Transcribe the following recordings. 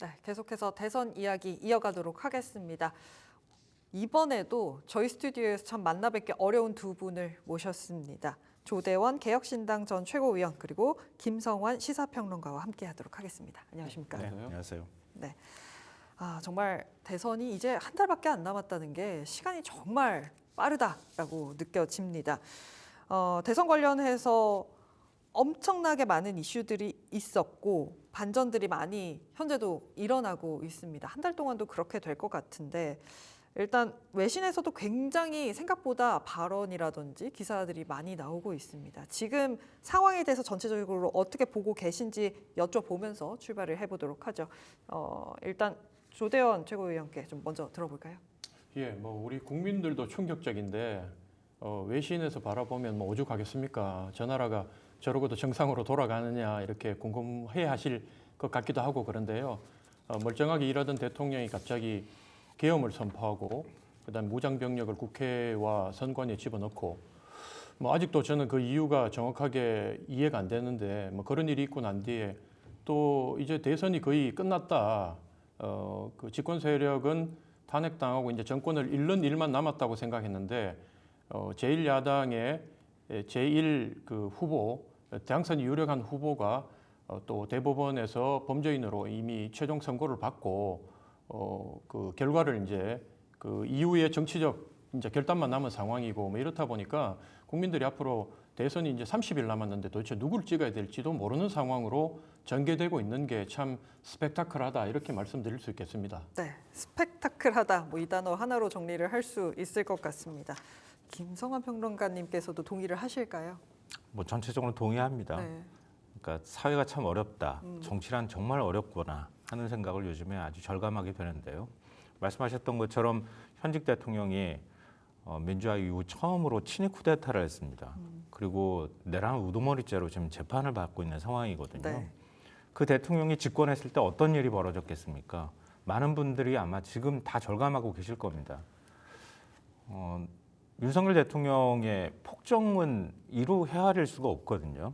네, 계속해서 대선 이야기 이어가도록 하겠습니다. 이번에도 저희 스튜디오에서 참 만나 뵙기 어려운 두 분을 모셨습니다. 조대원 개혁신당 전 최고위원 그리고 김성환 시사평론가와 함께하도록 하겠습니다. 안녕하십니까? 네, 안녕하세요. 네, 정말 대선이 이제 한 달밖에 안 남았다는 게 시간이 정말 빠르다라고 느껴집니다. 대선 관련해서 엄청나게 많은 이슈들이 있었고 반전들이 많이 현재도 일어나고 있습니다. 한 달 동안도 그렇게 될 것 같은데 일단 외신에서도 굉장히 생각보다 발언이라든지 기사들이 많이 나오고 있습니다. 지금 상황에 대해서 전체적으로 어떻게 보고 계신지 여쭤보면서 출발을 해보도록 하죠. 일단 조대원 최고위원께 좀 먼저 들어볼까요? 예, 우리 국민들도 충격적인데 외신에서 바라보면 오죽하겠습니까? 저 나라가 저러고도 정상으로 돌아가느냐 이렇게 궁금해하실 것 같기도 하고 그런데요. 멀쩡하게 일하던 대통령이 갑자기 계엄을 선포하고 그다음에 무장병력을 국회와 선관위에 집어넣고 아직도 저는 그 이유가 정확하게 이해가 안 되는데 그런 일이 있고 난 뒤에 또 이제 대선이 거의 끝났다. 그 집권 세력은 탄핵당하고 이제 정권을 잃는 일만 남았다고 생각했는데 제1야당의 제1 그 후보 당선이 유력한 후보가 또 대법원에서 범죄인으로 이미 최종 선고를 받고 그 결과를 이제 그 이후에 정치적 이제 결단만 남은 상황이고 이렇다 보니까 국민들이 앞으로 대선이 이제 30일 남았는데 도대체 누굴 찍어야 될지도 모르는 상황으로 전개되고 있는 게 참 스펙타클하다 이렇게 말씀드릴 수 있겠습니다. 네, 스펙타클하다 이 단어 하나로 정리를 할 수 있을 것 같습니다. 김성환 평론가님께서도 동의를 하실까요? 전체적으로 동의합니다. 네. 그러니까 사회가 참 어렵다. 정치란 정말 어렵구나 하는 생각을 요즘에 아주 절감하게 되는데요. 말씀하셨던 것처럼 현직 대통령이 민주화 이후 처음으로 친위 쿠데타를 했습니다. 그리고 내란 우두머리죄로 지금 재판을 받고 있는 상황이거든요. 네. 그 대통령이 집권했을 때 어떤 일이 벌어졌겠습니까? 많은 분들이 아마 지금 다 절감하고 계실 겁니다. 윤석열 대통령의 폭정은 이루 헤아릴 수가 없거든요.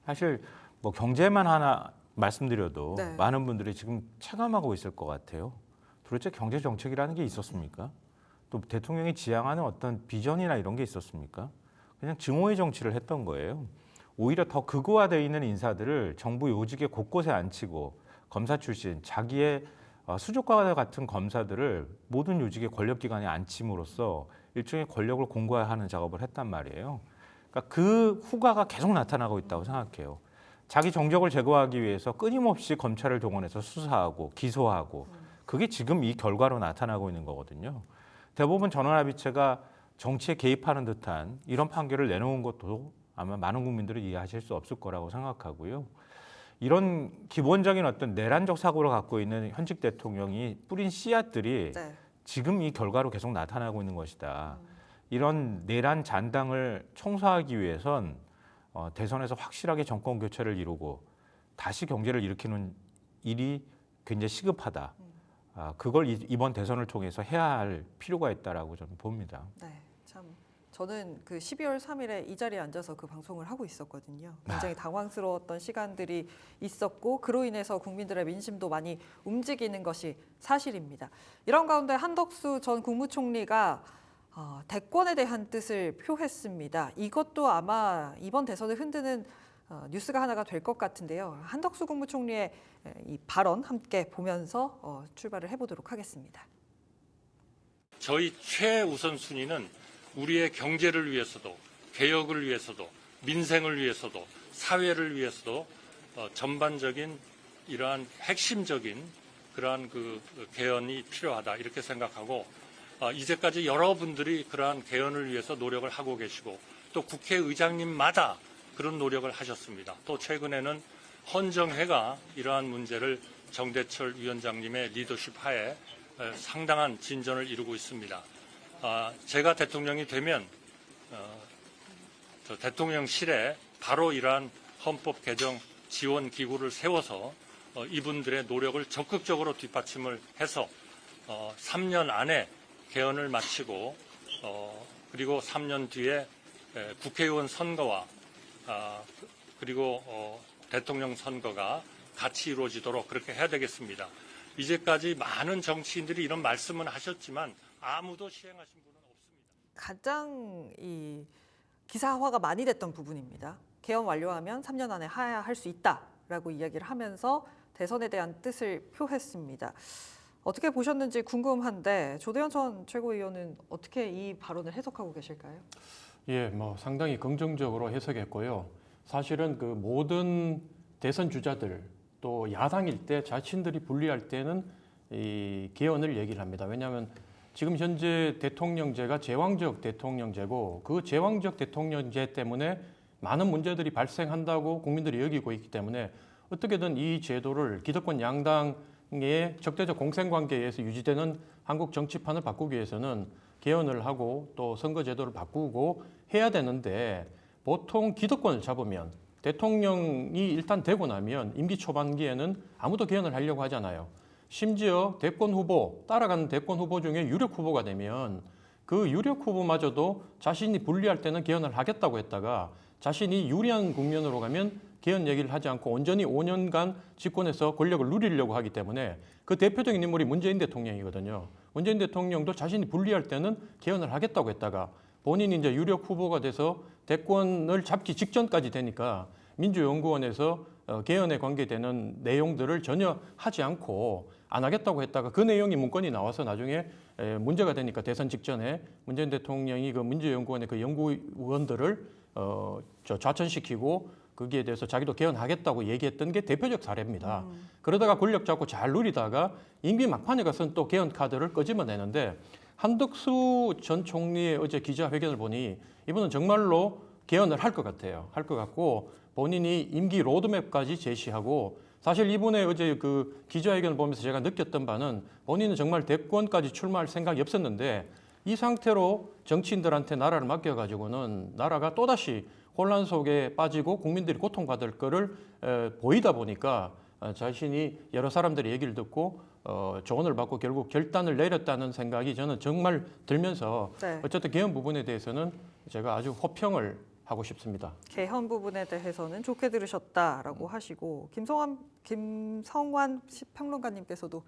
사실 경제만 하나 말씀드려도 네. 많은 분들이 지금 체감하고 있을 것 같아요. 도대체 경제 정책이라는 게 있었습니까? 또 대통령이 지향하는 어떤 비전이나 이런 게 있었습니까? 그냥 증오의 정치를 했던 거예요. 오히려 더 극우화되어 있는 인사들을 정부 요직에 곳곳에 앉히고 검사 출신, 자기의 수족과 같은 검사들을 모든 요직의 권력기관에 앉힘으로써 일종의 권력을 공고화하는 작업을 했단 말이에요. 그러니까 그 후과가 계속 나타나고 있다고 생각해요. 자기 정적을 제거하기 위해서 끊임없이 검찰을 동원해서 수사하고 기소하고 그게 지금 이 결과로 나타나고 있는 거거든요. 대법원 전원합의체가 정치에 개입하는 듯한 이런 판결을 내놓은 것도 아마 많은 국민들은 이해하실 수 없을 거라고 생각하고요. 이런 기본적인 어떤 내란적 사고를 갖고 있는 현직 대통령이 뿌린 씨앗들이 네. 지금 이 결과로 계속 나타나고 있는 것이다. 이런 내란 잔당을 청소하기 위해선 대선에서 확실하게 정권 교체를 이루고 다시 경제를 일으키는 일이 굉장히 시급하다. 그걸 이번 대선을 통해서 해야 할 필요가 있다라고 저는 봅니다. 네, 참 저는 그 12월 3일에 이 자리에 앉아서 그 방송을 하고 있었거든요. 굉장히 당황스러웠던 시간들이 있었고 그로 인해서 국민들의 민심도 많이 움직이는 것이 사실입니다. 이런 가운데 한덕수 전 국무총리가 대권에 대한 뜻을 표했습니다. 이것도 아마 이번 대선을 흔드는 뉴스가 하나가 될 것 같은데요. 한덕수 국무총리의 이 발언 함께 보면서 출발을 해보도록 하겠습니다. 저희 최우선 순위는 우리의 경제를 위해서도 개혁을 위해서도 민생을 위해서도 사회를 위해서도 전반적인 이러한 핵심적인 그러한 그 개헌이 필요하다 이렇게 생각하고 이제까지 여러분들이 그러한 개헌을 위해서 노력을 하고 계시고 또 국회의장님마다 그런 노력을 하셨습니다. 또 최근에는 헌정회가 이러한 문제를 정대철 위원장님의 리더십 하에 상당한 진전을 이루고 있습니다. 제가 대통령이 되면 저 대통령실에 바로 이러한 헌법 개정 지원 기구를 세워서 이분들의 노력을 적극적으로 뒷받침을 해서 3년 안에 개헌을 마치고 그리고 3년 뒤에 국회의원 선거와 그리고 대통령 선거가 같이 이루어지도록 그렇게 해야 되겠습니다. 이제까지 많은 정치인들이 이런 말씀은 하셨지만 아무도 시행하신 분은 없습니다. 가장 이 기사화가 많이 됐던 부분입니다. 개헌 완료하면 3년 안에 하야할 수 있다라고 이야기를 하면서 대선에 대한 뜻을 표했습니다. 어떻게 보셨는지 궁금한데 조대현 전 최고위원은 어떻게 이 발언을 해석하고 계실까요? 예, 뭐 상당히 긍정적으로 해석했고요. 사실은 그 모든 대선 주자들 또 야당일 때 자신들이 불리할 때는 이 개헌을 얘기를 합니다. 왜냐하면 지금 현재 대통령제가 제왕적 대통령제고 그 제왕적 대통령제 때문에 많은 문제들이 발생한다고 국민들이 여기고 있기 때문에 어떻게든 이 제도를 기득권 양당의 적대적 공생관계에 의해서 유지되는 한국 정치판을 바꾸기 위해서는 개헌을 하고 또 선거제도를 바꾸고 해야 되는데 보통 기득권을 잡으면 대통령이 일단 되고 나면 임기 초반기에는 아무도 개헌을 하려고 하잖아요. 심지어 대권 후보, 따라가는 대권 후보 중에 유력 후보가 되면 그 유력 후보마저도 자신이 불리할 때는 개헌을 하겠다고 했다가 자신이 유리한 국면으로 가면 개헌 얘기를 하지 않고 온전히 5년간 집권해서 권력을 누리려고 하기 때문에 그 대표적인 인물이 문재인 대통령이거든요. 문재인 대통령도 자신이 불리할 때는 개헌을 하겠다고 했다가 본인이 이제 유력 후보가 돼서 대권을 잡기 직전까지 되니까 민주연구원에서 개헌에 관계되는 내용들을 전혀 하지 않고 안 하겠다고 했다가 그 내용이 문건이 나와서 나중에 문제가 되니까 대선 직전에 문재인 대통령이 그 민주연구원의 그 연구원들을 좌천시키고 거기에 대해서 자기도 개헌하겠다고 얘기했던 게 대표적 사례입니다. 그러다가 권력 잡고 잘 누리다가 임기 막판에 가서는 또 개헌 카드를 끄집어내는데 한덕수 전 총리의 어제 기자회견을 보니 이분은 정말로 개헌을 할 것 같아요. 할 것 같고 본인이 임기 로드맵까지 제시하고 사실 이분의 어제 그 기자회견을 보면서 제가 느꼈던 바는 본인은 정말 대권까지 출마할 생각이 없었는데 이 상태로 정치인들한테 나라를 맡겨가지고는 나라가 또다시 혼란 속에 빠지고 국민들이 고통받을 거를 보이다 보니까 자신이 여러 사람들의 얘기를 듣고 조언을 받고 결국 결단을 내렸다는 생각이 저는 정말 들면서 네. 어쨌든 개헌 부분에 대해서는 제가 아주 호평을 하고 싶습니다. 개헌 부분에 대해서는 좋게 들으셨다라고 하시고 김성환 평론가님께서도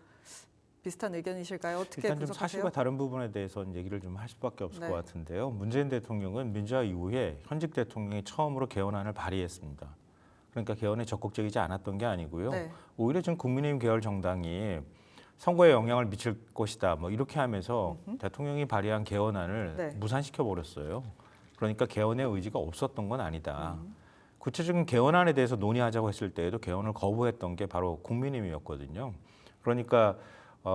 비슷한 의견이실까요? 어떻게 일단 좀 분석하세요? 사실과 다른 부분에 대해서는 얘기를 좀 할 수밖에 없을 네. 것 같은데요. 문재인 대통령은 민주화 이후에 현직 대통령이 처음으로 개헌안을 발의했습니다. 그러니까 개헌에 적극적이지 않았던 게 아니고요. 네. 오히려 지금 국민의힘 계열 정당이 선거에 영향을 미칠 것이다. 뭐 이렇게 하면서 대통령이 발의한 개헌안을 네. 무산시켜 버렸어요. 그러니까 개헌의 의지가 없었던 건 아니다. 구체적인 개헌안에 대해서 논의하자고 했을 때에도 개헌을 거부했던 게 바로 국민의힘이었거든요. 그러니까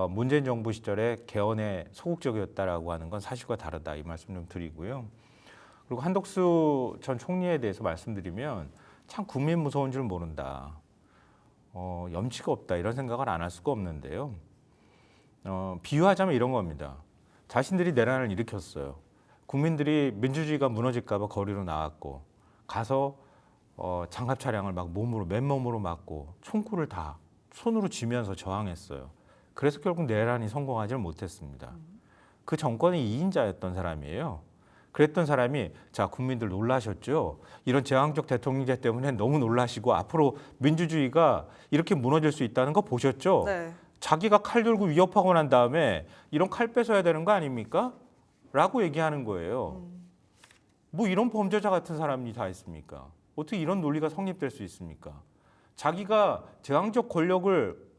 문재인 정부 시절에 개헌에 소극적이었다라고 하는 건 사실과 다르다 이 말씀 좀 드리고요. 그리고 한덕수 전 총리에 대해서 말씀드리면 참 국민 무서운 줄 모른다. 염치가 없다 이런 생각을 안 할 수가 없는데요. 비유하자면 이런 겁니다. 자신들이 내란을 일으켰어요. 국민들이 민주주의가 무너질까 봐 거리로 나왔고 가서 장갑 차량을 막 맨몸으로 맞고 총구를 다 손으로 쥐면서 저항했어요. 그래서 결국 내란이 성공하지 못했습니다. 그 정권의 2인자였던 사람이에요. 그랬던 사람이 자 국민들 놀라셨죠? 이런 제왕적 대통령제 때문에 너무 놀라시고 앞으로 민주주의가 이렇게 무너질 수 있다는 거 보셨죠? 네. 자기가 칼 들고 위협하고 난 다음에 이런 칼 뺏어야 되는 거 아닙니까? 라고 얘기하는 거예요. 뭐 이런 범죄자 같은 사람이 다 있습니까? 어떻게 이런 논리가 성립될 수 있습니까? 자기가 제왕적 권력을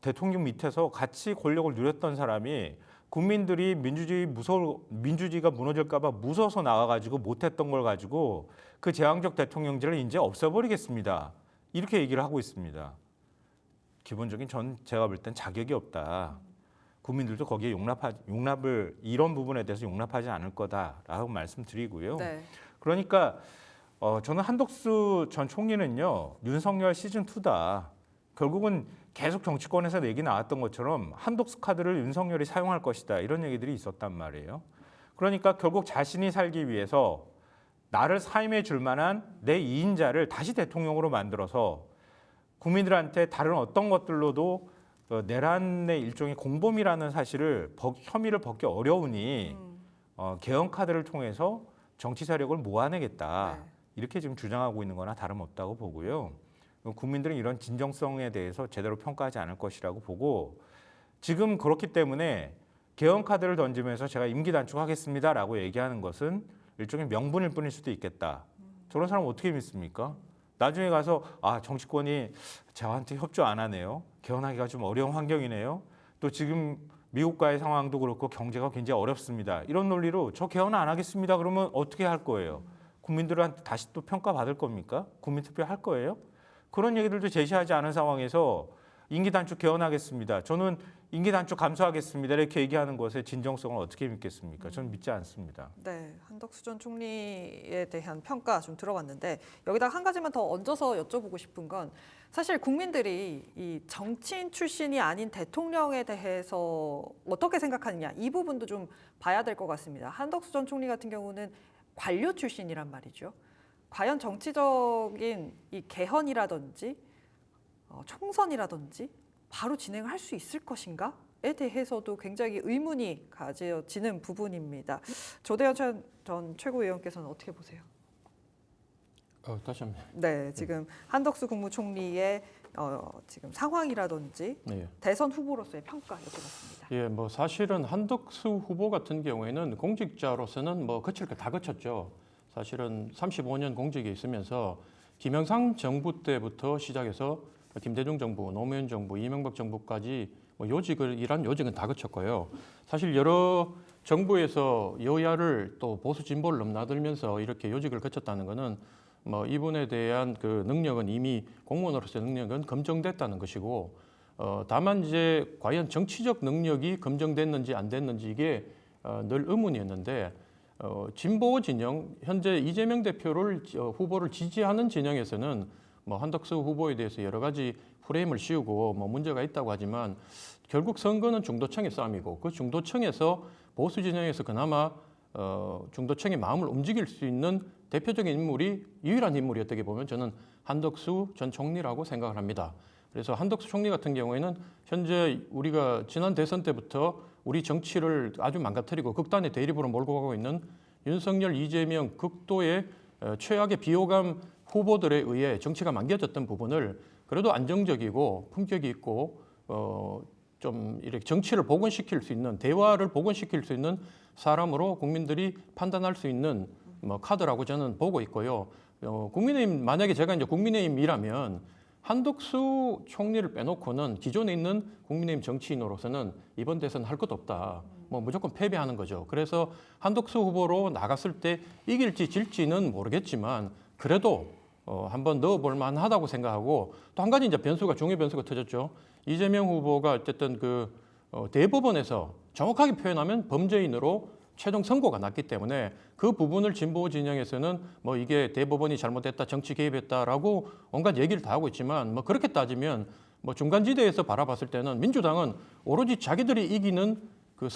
대통령 밑에서 같이 권력을 누렸던 사람이 국민들이 민주주의가 무너질까 봐 무서워서 나와가지고 못했던 걸 가지고 그 제왕적 대통령제를 이제 없애버리겠습니다. 이렇게 얘기를 하고 있습니다. 기본적인 제가 볼 땐 자격이 없다. 국민들도 거기에 이런 부분에 대해서 용납하지 않을 거다라고 말씀드리고요. 네. 그러니까 저는 한덕수 전 총리는요 윤석열 시즌 2다. 결국은 계속 정치권에서 얘기 나왔던 것처럼 한독수 카드를 윤석열이 사용할 것이다 이런 얘기들이 있었단 말이에요. 그러니까 결국 자신이 살기 위해서 나를 사임해 줄 만한 내 2인자를 다시 대통령으로 만들어서 국민들한테 다른 어떤 것들로도 내란의 일종의 공범이라는 사실을 혐의를 벗기 어려우니 개헌 카드를 통해서 정치 세력을 모아내겠다. 네. 이렇게 지금 주장하고 있는 거나 다름없다고 보고요. 국민들은 이런 진정성에 대해서 제대로 평가하지 않을 것이라고 보고 지금 그렇기 때문에 개헌 카드를 던지면서 제가 임기 단축하겠습니다라고 얘기하는 것은 일종의 명분일 뿐일 수도 있겠다. 저런 사람 어떻게 믿습니까? 나중에 가서 정치권이 저한테 협조 안 하네요. 개헌하기가 좀 어려운 환경이네요. 또 지금 미국과의 상황도 그렇고 경제가 굉장히 어렵습니다. 이런 논리로 저 개헌 안 하겠습니다. 그러면 어떻게 할 거예요? 국민들한테 다시 또 평가받을 겁니까? 국민투표 할 거예요? 그런 얘기들도 제시하지 않은 상황에서 임기 단축 개헌하겠습니다. 저는 임기 단축 감수하겠습니다. 이렇게 얘기하는 것의 진정성을 어떻게 믿겠습니까? 저는 믿지 않습니다. 네, 한덕수 전 총리에 대한 평가 좀 들어봤는데 여기다 한 가지만 더 얹어서 여쭤보고 싶은 건 사실 국민들이 이 정치인 출신이 아닌 대통령에 대해서 어떻게 생각하느냐 이 부분도 좀 봐야 될 것 같습니다. 한덕수 전 총리 같은 경우는 관료 출신이란 말이죠. 과연 정치적인 이 개헌이라든지 총선이라든지 바로 진행을 할 수 있을 것인가에 대해서도 굉장히 의문이 가져지는 부분입니다. 조대현 전 최고위원께서는 어떻게 보세요? 다시 한번. 네, 지금 한덕수 국무총리의 지금 상황이라든지 네. 대선 후보로서의 평가 여쭤봤습니다. 예, 뭐 사실은 한덕수 후보 같은 경우에는 공직자로서는 뭐 거칠 거 다 거쳤죠. 사실은 35년 공직에 있으면서 김영삼 정부 때부터 시작해서 김대중 정부, 노무현 정부, 이명박 정부까지 뭐 이런 요직은 다 거쳤고요. 사실 여러 정부에서 여야를 또 보수 진보를 넘나들면서 이렇게 요직을 거쳤다는 것은 뭐 이분에 대한 그 능력은 이미 공무원으로서의 능력은 검증됐다는 것이고, 다만 이제 과연 정치적 능력이 검증됐는지 안 됐는지 이게 늘 의문이었는데, 진보 진영 현재 이재명 대표를 후보를 지지하는 진영에서는 뭐 한덕수 후보에 대해서 여러 가지 프레임을 씌우고 뭐 문제가 있다고 하지만 결국 선거는 중도층의 싸움이고 그 중도층에서 보수 진영에서 그나마 중도층의 마음을 움직일 수 있는 대표적인 인물이 유일한 인물이 어떻게 보면 저는 한덕수 전 총리라고 생각을 합니다. 그래서 한덕수 총리 같은 경우에는 현재 우리가 지난 대선 때부터 우리 정치를 아주 망가뜨리고 극단의 대립으로 몰고 가고 있는 윤석열, 이재명 극도의 최악의 비호감 후보들에 의해 정치가 망가졌던 부분을 그래도 안정적이고 품격이 있고 좀 이렇게 정치를 복원시킬 수 있는 대화를 복원시킬 수 있는 사람으로 국민들이 판단할 수 있는 뭐 카드라고 저는 보고 있고요. 국민의힘 만약에 제가 이제 국민의힘이라면 한덕수 총리를 빼놓고는 기존에 있는 국민의힘 정치인으로서는 이번 대선 할 것도 없다. 뭐 무조건 패배하는 거죠. 그래서 한덕수 후보로 나갔을 때 이길지 질지는 모르겠지만 그래도 한번 넣어볼 만하다고 생각하고 또 한 가지 이제 중요 변수가 터졌죠. 이재명 후보가 어쨌든 그 대법원에서 정확하게 표현하면 범죄인으로 최종 선고가 났기 때문에 그 부분을 진보 진영에서는 뭐 이게 대법원이 잘못했다, 정치 개입했다라고 온갖 얘기를 다 하고 있지만 뭐 그렇게 따지면 뭐 중간지대에서 바라봤을 때는 민주당은 오로지 자기들이 이기는 그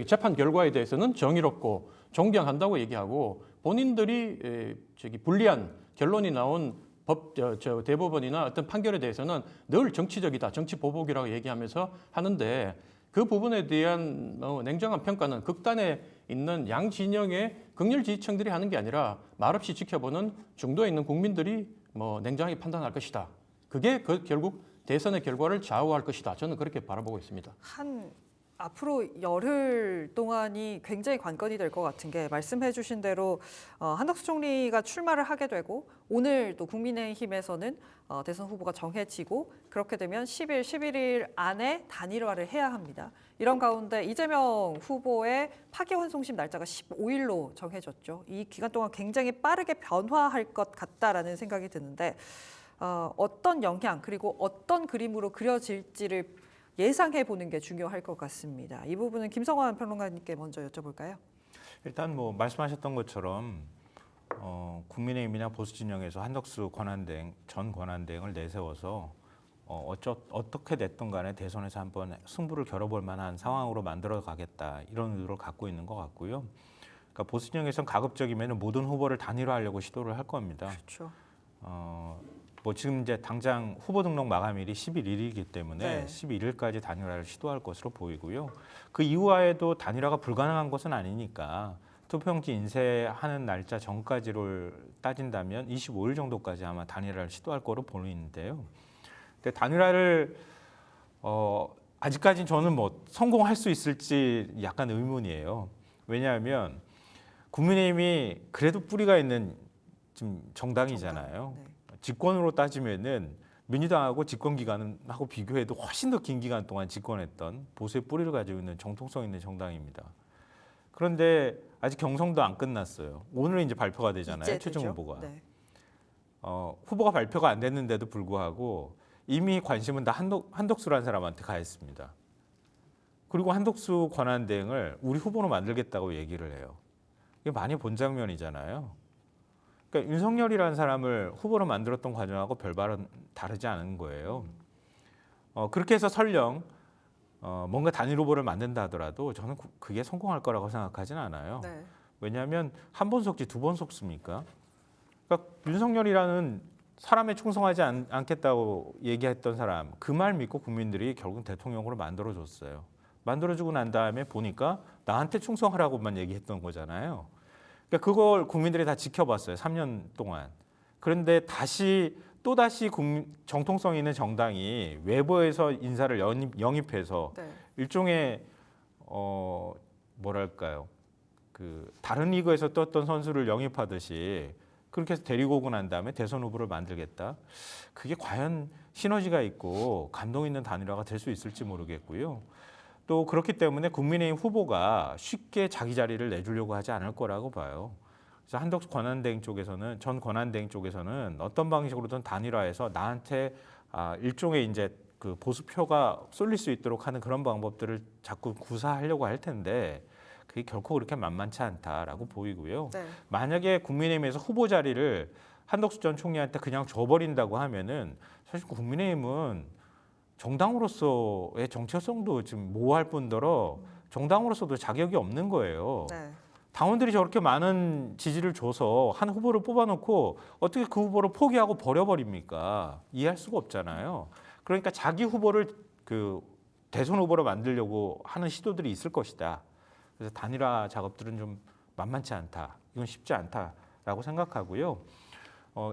재판 결과에 대해서는 정의롭고 존경한다고 얘기하고 본인들이 불리한 결론이 나온 대법원이나 어떤 판결에 대해서는 늘 정치적이다, 정치 보복이라고 얘기하면서 하는데 그 부분에 대한 냉정한 평가는 극단에 있는 양 진영의 극렬 지지층들이 하는 게 아니라 말없이 지켜보는 중도에 있는 국민들이 뭐 냉정하게 판단할 것이다. 그게 결국 대선의 결과를 좌우할 것이다. 저는 그렇게 바라보고 있습니다. 앞으로 열흘 동안이 굉장히 관건이 될 것 같은 게 말씀해 주신 대로 한덕수 총리가 출마를 하게 되고 오늘 또 국민의힘에서는 대선 후보가 정해지고 그렇게 되면 10일, 11일 안에 단일화를 해야 합니다. 이런 가운데 이재명 후보의 파기환송심 날짜가 15일로 정해졌죠. 이 기간 동안 굉장히 빠르게 변화할 것 같다라는 생각이 드는데 어떤 영향 그리고 어떤 그림으로 그려질지를 예상해 보는 게 중요할 것 같습니다. 이 부분은 김성환 평론가님께 먼저 여쭤볼까요? 일단 뭐 말씀하셨던 것처럼 국민의힘이나 보수 진영에서 한덕수 전 권한대행을 내세워서 어떻게 됐든 간에 대선에서 한번 승부를 겨뤄볼 만한 상황으로 만들어 가겠다 이런 의도를 갖고 있는 것 같고요. 그러니까 보수 진영에서는 가급적이면 모든 후보를 단일화하려고 시도를 할 겁니다. 그렇죠. 뭐 지금 이제 당장 후보 등록 마감일이 11일이기 때문에 네. 11일까지 단일화를 시도할 것으로 보이고요. 그 이후에도 단일화가 불가능한 것은 아니니까 투표용지 인쇄하는 날짜 전까지를 따진다면 25일 정도까지 아마 단일화를 시도할 거로 보이는데요. 근데 단일화를 아직까지 저는 뭐 성공할 수 있을지 약간 의문이에요. 왜냐하면 국민의힘이 그래도 뿌리가 있는 지금 정당이잖아요. 네. 집권으로 따지면은 민주당하고 집권 기간하고 비교해도 훨씬 더 긴 기간 동안 집권했던 보수의 뿌리를 가지고 있는 정통성 있는 정당입니다. 그런데 아직 경선도 안 끝났어요. 오늘 이제 발표가 되잖아요. 이제 최종 되죠? 후보가. 네. 후보가 발표가 안 됐는데도 불구하고 이미 관심은 다 한덕수라는 사람한테 가 있습니다. 그리고 한덕수 권한대행을 우리 후보로 만들겠다고 얘기를 해요. 이게 많이 본 장면이잖아요. 그러니까 윤석열이라는 사람을 후보로 만들었던 과정하고 별반은 다르지 않은 거예요. 그렇게 해서 설령 뭔가 단일 후보를 만든다 하더라도 저는 그게 성공할 거라고 생각하지는 않아요. 네. 왜냐하면 한 번 속지 두 번 속습니까? 그러니까 윤석열이라는 사람에 충성하지 않겠다고 얘기했던 사람 그 말 믿고 국민들이 결국 대통령으로 만들어줬어요. 만들어주고 난 다음에 보니까 나한테 충성하라고만 얘기했던 거잖아요. 그러니까 그걸 국민들이 다 지켜봤어요. 3년 동안. 그런데 또다시 정통성 있는 정당이 외부에서 인사를 영입해서 네. 일종의 뭐랄까요? 그 다른 리그에서 떴던 선수를 영입하듯이 그렇게 해서 데리고 오고 난 다음에 대선 후보를 만들겠다. 그게 과연 시너지가 있고 감동 있는 단일화가 될 수 있을지 모르겠고요. 또 그렇기 때문에 국민의힘 후보가 쉽게 자기 자리를 내주려고 하지 않을 거라고 봐요. 그래서 한덕수 권한대행 쪽에서는 전 권한대행 쪽에서는 어떤 방식으로든 단일화해서 나한테 일종의 이제 그 보수표가 쏠릴 수 있도록 하는 그런 방법들을 자꾸 구사하려고 할 텐데 그게 결코 그렇게 만만치 않다라고 보이고요. 네. 만약에 국민의힘에서 후보 자리를 한덕수 전 총리한테 그냥 줘버린다고 하면은 사실 국민의힘은 정당으로서의 정체성도 지금 모호할 뿐더러 정당으로서도 자격이 없는 거예요. 네. 당원들이 저렇게 많은 지지를 줘서 한 후보를 뽑아놓고 어떻게 그 후보를 포기하고 버려버립니까? 이해할 수가 없잖아요. 그러니까 자기 후보를 그 대선 후보로 만들려고 하는 시도들이 있을 것이다. 그래서 단일화 작업들은 좀 만만치 않다. 이건 쉽지 않다라고 생각하고요.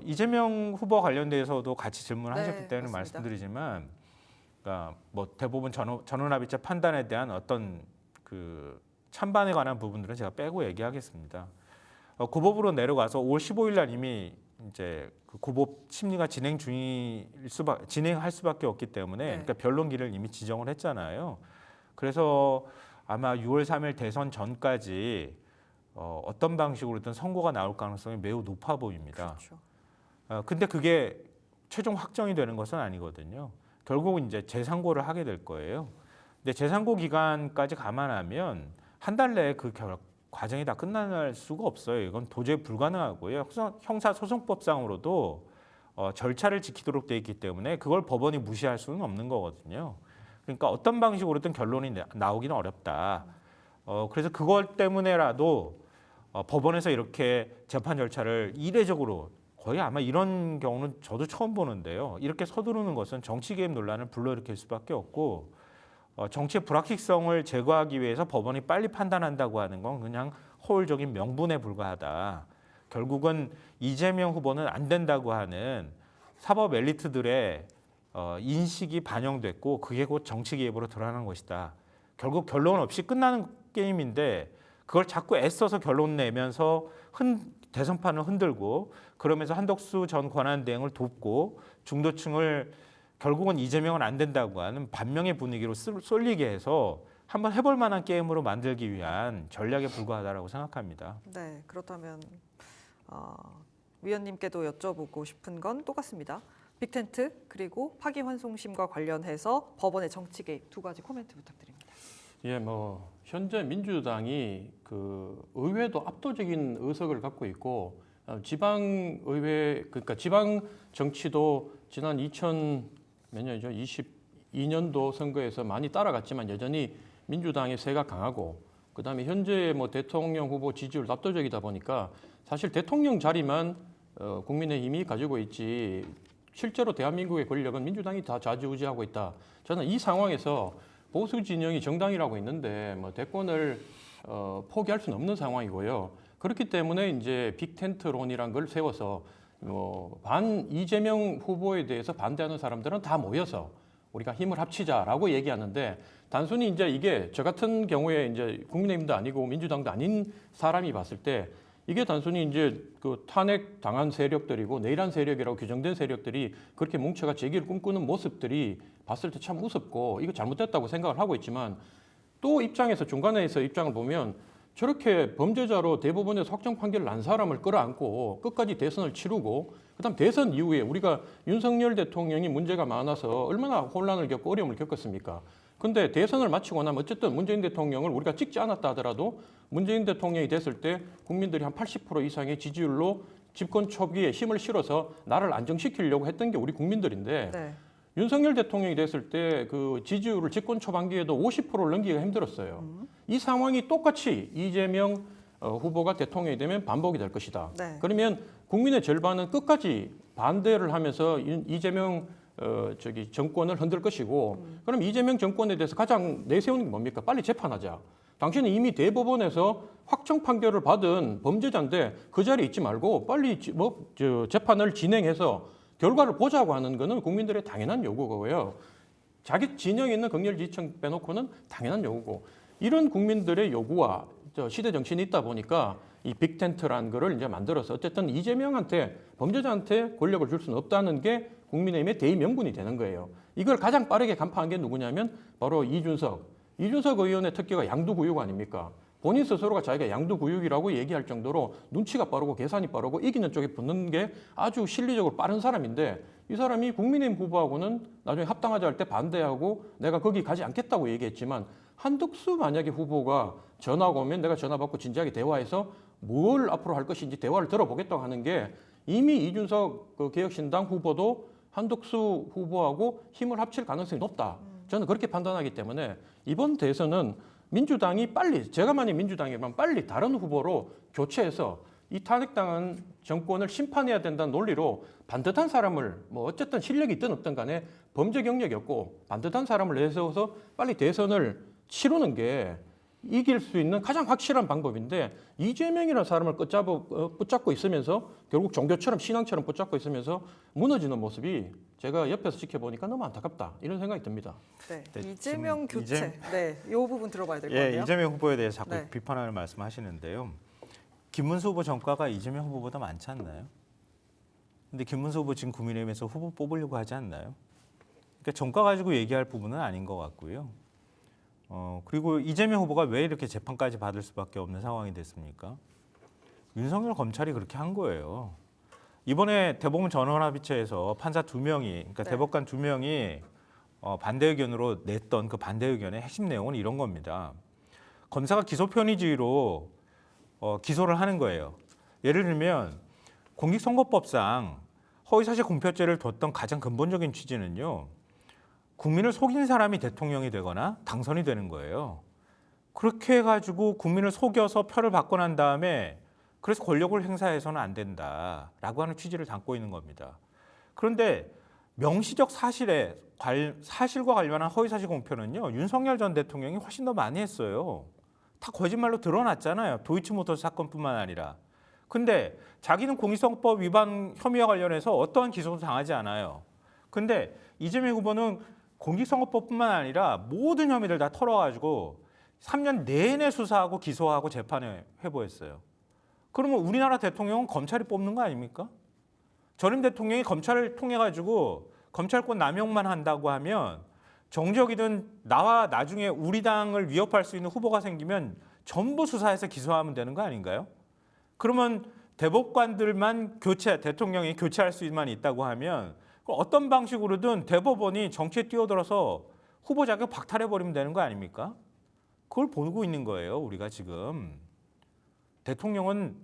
이재명 후보 관련돼서도 같이 질문하셨기 네, 때문에 맞습니다. 말씀드리지만, 그러니까 뭐 대부분 전원합의체 판단에 대한 어떤 그 찬반에 관한 부분들은 제가 빼고 얘기하겠습니다. 고법으로 내려가서 5월 15일 날 이미 이제 그 고법 심리가 진행할 수밖에 없기 때문에 네. 그러니까 변론기를 이미 지정을 했잖아요. 그래서 아마 6월 3일 대선 전까지 어떤 방식으로든 선고가 나올 가능성이 매우 높아 보입니다. 그렇죠. 근데 그게 최종 확정이 되는 것은 아니거든요. 결국은 이제 재상고를 하게 될 거예요. 근데 재상고 기간까지 감안하면 한 달 내에 그 과정이 다 끝날 수가 없어요. 이건 도저히 불가능하고요. 형사소송법상으로도 절차를 지키도록 돼 있기 때문에 그걸 법원이 무시할 수는 없는 거거든요. 그러니까 어떤 방식으로든 결론이 나오기는 어렵다. 그래서 그것 때문에라도 법원에서 이렇게 재판 절차를 이례적으로 거의 아마 이런 경우는 저도 처음 보는데요. 이렇게 서두르는 것은 정치 개입 논란을 불러일으킬 수밖에 없고 정치의 불확실성을 제거하기 위해서 법원이 빨리 판단한다고 하는 건 그냥 허울적인 명분에 불과하다. 결국은 이재명 후보는 안 된다고 하는 사법 엘리트들의 인식이 반영됐고 그게 곧 정치 개입으로 드러나는 것이다. 결국 결론 없이 끝나는 게임인데 그걸 자꾸 애써서 결론 내면서 대선판을 흔들고 그러면서 한덕수 전 권한대행을 돕고 중도층을 결국은 이재명은 안 된다고 하는 반명의 분위기로 쏠리게 해서 한번 해볼 만한 게임으로 만들기 위한 전략에 불과하다라고 생각합니다. 네, 그렇다면 위원님께도 여쭤보고 싶은 건 똑같습니다. 빅텐트 그리고 파기환송심과 관련해서 법원의 정치 개입 두 가지 코멘트 부탁드립니다. 예, 뭐 현재 민주당이 그 의회도 압도적인 의석을 갖고 있고 지방 의회 그러니까 지방 정치도 지난 2000몇 년이죠? 22년도 선거에서 많이 따라갔지만 여전히 민주당의 세가 강하고 그다음에 현재 뭐 대통령 후보 지지율 압도적이다 보니까 사실 대통령 자리만 국민의힘이 가지고 있지 실제로 대한민국의 권력은 민주당이 다 좌지우지하고 있다. 저는 이 상황에서 보수 진영이 정당이라고 있는데 뭐 대권을 포기할 수는 없는 상황이고요. 그렇기 때문에 이제 빅텐트론이란 걸 세워서 반 이재명 후보에 대해서 반대하는 사람들은 다 모여서 우리가 힘을 합치자라고 얘기하는데 단순히 이제 이게 저 같은 경우에 이제 국민의힘도 아니고 민주당도 아닌 사람이 봤을 때 이게 단순히 이제 그 탄핵 당한 세력들이고 내일한 세력이라고 규정된 세력들이 그렇게 뭉쳐가 재기를 꿈꾸는 모습들이 봤을 때 참 우습고 이거 잘못됐다고 생각을 하고 있지만 또 입장에서 중간에서 입장을 보면 저렇게 범죄자로 대법원에서 확정 판결을 난 사람을 끌어안고 끝까지 대선을 치르고 그다음 대선 이후에 우리가 윤석열 대통령이 문제가 많아서 얼마나 혼란을 겪고 어려움을 겪었습니까? 근데 대선을 마치고 나면 어쨌든 문재인 대통령을 우리가 찍지 않았다 하더라도 문재인 대통령이 됐을 때 국민들이 한 80% 이상의 지지율로 집권 초기에 힘을 실어서 나를 안정시키려고 했던 게 우리 국민들인데 네. 윤석열 대통령이 됐을 때 그 지지율을 집권 초반기에도 50%를 넘기기가 힘들었어요. 이 상황이 똑같이 이재명 후보가 대통령이 되면 반복이 될 것이다. 네. 그러면 국민의 절반은 끝까지 반대를 하면서 이재명 정권을 흔들 것이고 그럼 이재명 정권에 대해서 가장 내세우는 게 뭡니까? 빨리 재판하자. 당신은 이미 대법원에서 확정 판결을 받은 범죄자인데 그 자리에 있지 말고 빨리 재판을 진행해서 결과를 보자고 하는 것은 국민들의 당연한 요구고요. 자기 진영에 있는 극렬 지지층 빼놓고는 당연한 요구고 이런 국민들의 요구와 시대 정신이 있다 보니까 이 빅텐트라는 거를 이제 만들어서 어쨌든 이재명한테 범죄자한테 권력을 줄 수는 없다는 게 국민의힘의 대의명분이 되는 거예요. 이걸 가장 빠르게 간파한 게 누구냐면 바로 이준석 의원의 특기가 양두구육 아닙니까? 본인 스스로가 자기가 양두구육이라고 얘기할 정도로 눈치가 빠르고 계산이 빠르고 이기는 쪽에 붙는 게 아주 실리적으로 빠른 사람인데 이 사람이 국민의힘 후보하고는 나중에 합당하자 할 때 반대하고 내가 거기 가지 않겠다고 얘기했지만 한덕수 만약에 후보가 전화가 오면 내가 전화 받고 진지하게 대화해서 뭘 앞으로 할 것인지 대화를 들어보겠다고 하는 게 이미 이준석 그 개혁신당 후보도 한덕수 후보하고 힘을 합칠 가능성이 높다. 저는 그렇게 판단하기 때문에 이번 대선은 민주당이 빨리 제가 만약 민주당이면 빨리 다른 후보로 교체해서 이 탄핵당한 정권을 심판해야 된다는 논리로 반듯한 사람을 뭐 어쨌든 실력이 있든 없든 간에 범죄 경력이 없고 반듯한 사람을 내세워서 빨리 대선을 치르는 게 이길 수 있는 가장 확실한 방법인데 이재명이라는 사람을 붙잡고 있으면서 결국 종교처럼 신앙처럼 붙잡고 있으면서 무너지는 모습이 제가 옆에서 지켜보니까 너무 안타깝다 이런 생각이 듭니다. 네. 네, 이재명 지금 교체. 네. 이 부분 들어봐야 될 것 같아요. 이재명 후보에 대해서 자꾸 네. 비판하는 말씀하시는데요. 김문수 후보 전과가 이재명 후보보다 많지 않나요? 근데 김문수 후보 지금 국민의힘에서 후보 뽑으려고 하지 않나요? 그러니까 전과 가지고 얘기할 부분은 아닌 것 같고요. 그리고 이재명 후보가 왜 이렇게 재판까지 받을 수밖에 없는 상황이 됐습니까? 윤석열 검찰이 그렇게 한 거예요. 이번에 대법원 전원합의체에서 판사 2명이, 그러니까 네. 대법관 2명이 반대 의견으로 냈던 그 반대 의견의 핵심 내용은 이런 겁니다. 검사가 기소 편의주의로 기소를 하는 거예요. 예를 들면 공직선거법상 허위사실 공표죄를 뒀던 가장 근본적인 취지는요. 국민을 속인 사람이 대통령이 되거나 당선이 되는 거예요. 그렇게 해가지고 국민을 속여서 표를 받고 난 다음에 그래서 권력을 행사해서는 안 된다라고 하는 취지를 담고 있는 겁니다. 그런데 명시적 사실과 관련한 허위사실 공표는요. 윤석열 전 대통령이 훨씬 더 많이 했어요. 다 거짓말로 드러났잖아요. 도이치모터스 사건뿐만 아니라. 근데 자기는 공직선거법 위반 혐의와 관련해서 어떠한 기소도 당하지 않아요. 근데 이재명 후보는 공직선거법뿐만 아니라 모든 혐의를 다 털어가지고 3년 내내 수사하고 기소하고 재판에 회부했어요. 그러면 우리나라 대통령은 검찰이 뽑는 거 아닙니까? 전임 대통령이 검찰을 통해 가지고 검찰권 남용만 한다고 하면 정적이든 나와 나중에 우리 당을 위협할 수 있는 후보가 생기면 전부 수사해서 기소하면 되는 거 아닌가요? 그러면 대법관들만 대통령이 교체할 수만 있다고 하면 어떤 방식으로든 대법원이 정치에 뛰어들어서 후보 자격 박탈해버리면 되는 거 아닙니까? 그걸 보고 있는 거예요, 우리가 지금. 대통령은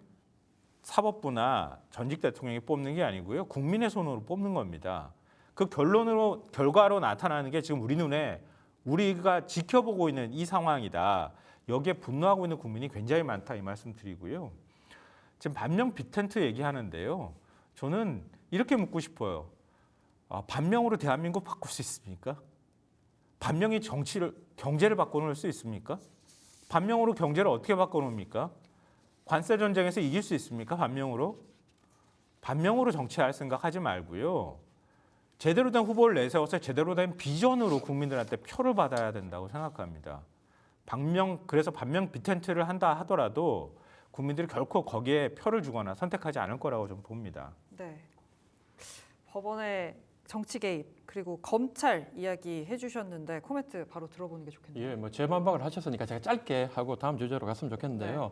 사법부나 전직 대통령이 뽑는 게 아니고요. 국민의 손으로 뽑는 겁니다. 그 결과로 나타나는 게 지금 우리 눈에 우리가 지켜보고 있는 이 상황이다. 여기에 분노하고 있는 국민이 굉장히 많다 이 말씀 드리고요. 지금 반명 빅텐트 얘기하는데요. 저는 이렇게 묻고 싶어요. 반명으로 대한민국 바꿀 수 있습니까? 반명이 경제를 바꿔놓을 수 있습니까? 반명으로 경제를 어떻게 바꿔놓습니까? 관세 전쟁에서 이길 수 있습니까? 반명으로? 반명으로 정치할 생각하지 말고요. 제대로 된 후보를 내세워서 제대로 된 비전으로 국민들한테 표를 받아야 된다고 생각합니다. 그래서 반명 빅텐트를 한다 하더라도 국민들이 결코 거기에 표를 주거나 선택하지 않을 거라고 좀 봅니다. 네. 법원의 정치 개입 그리고 검찰 이야기 해주셨는데 코멘트 바로 들어보는 게 좋겠네요. 예, 뭐 재반박을 하셨으니까 제가 짧게 하고 다음 주제로 갔으면 좋겠는데요.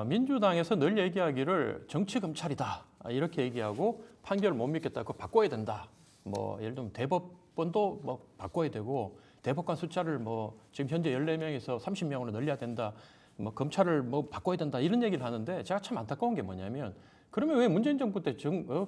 민주당에서 늘 얘기하기를 정치 검찰이다 이렇게 얘기하고 판결을 못 믿겠다, 그거 바꿔야 된다. 뭐 예를 들면 대법원도 뭐 바꿔야 되고 대법관 숫자를 뭐 지금 현재 14명에서 30명으로 늘려야 된다. 뭐 검찰을 뭐 바꿔야 된다 이런 얘기를 하는데 제가 참 안타까운 게 뭐냐면 그러면 왜 문재인 정부 때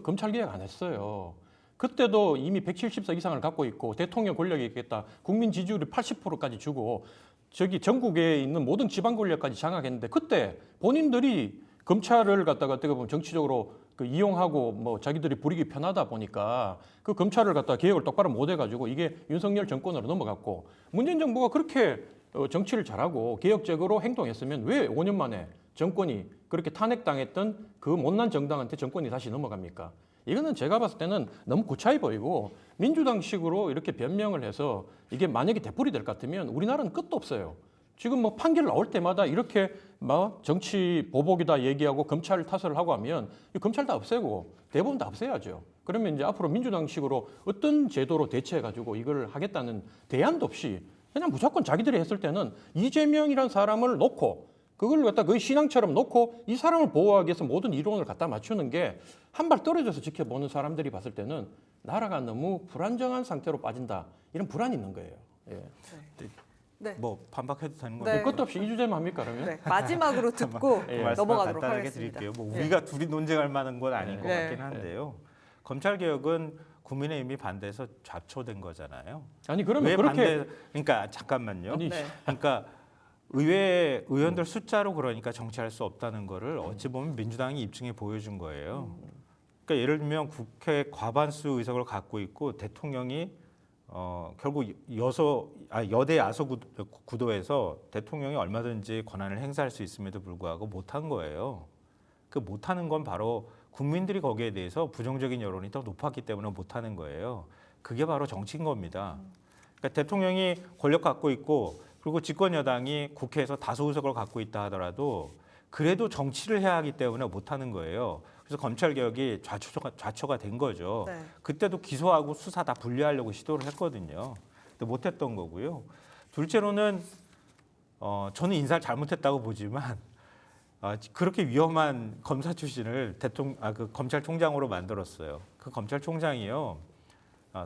검찰 개혁 안 했어요? 그때도 이미 170석 이상을 갖고 있고 대통령 권력이 있겠다. 국민 지지율이 80%까지 주고 저기 전국에 있는 모든 지방 권력까지 장악했는데 그때 본인들이 검찰을 갖다가 어떻게 보면 정치적으로 그 이용하고 뭐 자기들이 부리기 편하다 보니까 그 검찰을 갖다가 개혁을 똑바로 못 해가지고 이게 윤석열 정권으로 넘어갔고 문재인 정부가 그렇게 정치를 잘하고 개혁적으로 행동했으면 왜 5년 만에 정권이 그렇게 탄핵당했던 그 못난 정당한테 정권이 다시 넘어갑니까? 이거는 제가 봤을 때는 너무 구차해 보이고 민주당식으로 이렇게 변명을 해서 이게 만약에 되풀이 될 것 같으면 우리나라는 끝도 없어요. 지금 뭐 판결 나올 때마다 이렇게 막 정치 보복이다 얘기하고 검찰 탓을 하고 하면 검찰 다 없애고 대법원 다 없애야죠. 그러면 이제 앞으로 민주당식으로 어떤 제도로 대체해가지고 이걸 하겠다는 대안도 없이 그냥 무조건 자기들이 했을 때는 이재명이라는 사람을 놓고 그걸 갖다 거의 신앙처럼 놓고 이 사람을 보호하기 위해서 모든 이론을 갖다 맞추는 게 한 발 떨어져서 지켜보는 사람들이 봤을 때는 나라가 너무 불안정한 상태로 빠진다. 이런 불안이 있는 거예요. 예. 네. 뭐 반박해도 되는 네. 거예요? 끝도 없이 이 주제만 합니까 그러면? 네. 마지막으로 듣고 그 말씀을 넘어가도록 간단하게 하겠습니다. 드릴게요. 뭐 네. 우리가 둘이 논쟁할 만한 건 아닌 것 네. 같긴 한데요. 검찰 개혁은 국민의힘이 반대해서 좌초된 거잖아요. 아니 그러면 왜 그렇게 반대? 그러니까 잠깐만요. 아니, 네. 그러니까 의회 의원들 숫자로 그러니까 정치할 수 없다는 거를 어찌 보면 민주당이 입증해 보여준 거예요. 그러니까 예를 들면 국회 과반수 의석을 갖고 있고 대통령이 결국 여대 야소 구도에서 대통령이 얼마든지 권한을 행사할 수 있음에도 불구하고 못한 거예요. 그 못하는 건 바로 국민들이 거기에 대해서 부정적인 여론이 더 높았기 때문에 못하는 거예요. 그게 바로 정치인 겁니다. 그러니까 대통령이 권력 갖고 있고 그리고 집권 여당이 국회에서 다수 의석을 갖고 있다 하더라도 그래도 정치를 해야 하기 때문에 못하는 거예요. 그래서 검찰 개혁이 좌초가 된 거죠. 네. 그때도 기소하고 수사 다 분리하려고 시도를 했거든요. 근데 못했던 거고요. 둘째로는 저는 인사를 잘못했다고 보지만 그렇게 위험한 검사 출신을 그 검찰총장으로 만들었어요. 그 검찰총장이요.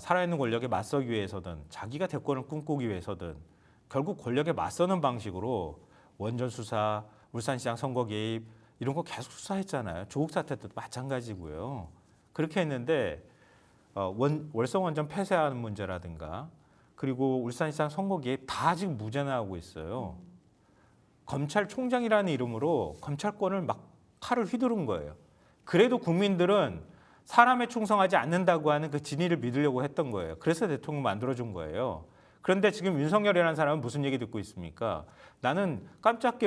살아있는 권력에 맞서기 위해서든 자기가 대권을 꿈꾸기 위해서든 결국 권력에 맞서는 방식으로 원전 수사, 울산시장 선거 개입 이런 거 계속 수사했잖아요. 조국 사태 때도 마찬가지고요. 그렇게 했는데 월성 원전 폐쇄하는 문제라든가 그리고 울산시장 선거 개입 다 지금 무죄 나오고 있어요. 검찰총장이라는 이름으로 검찰권을 막 칼을 휘두른 거예요. 그래도 국민들은 사람에 충성하지 않는다고 하는 그 진위를 믿으려고 했던 거예요. 그래서 대통령 만들어준 거예요. 그런데 지금 윤석열이라는 사람은 무슨 얘기 듣고 있습니까? 나는 깜짝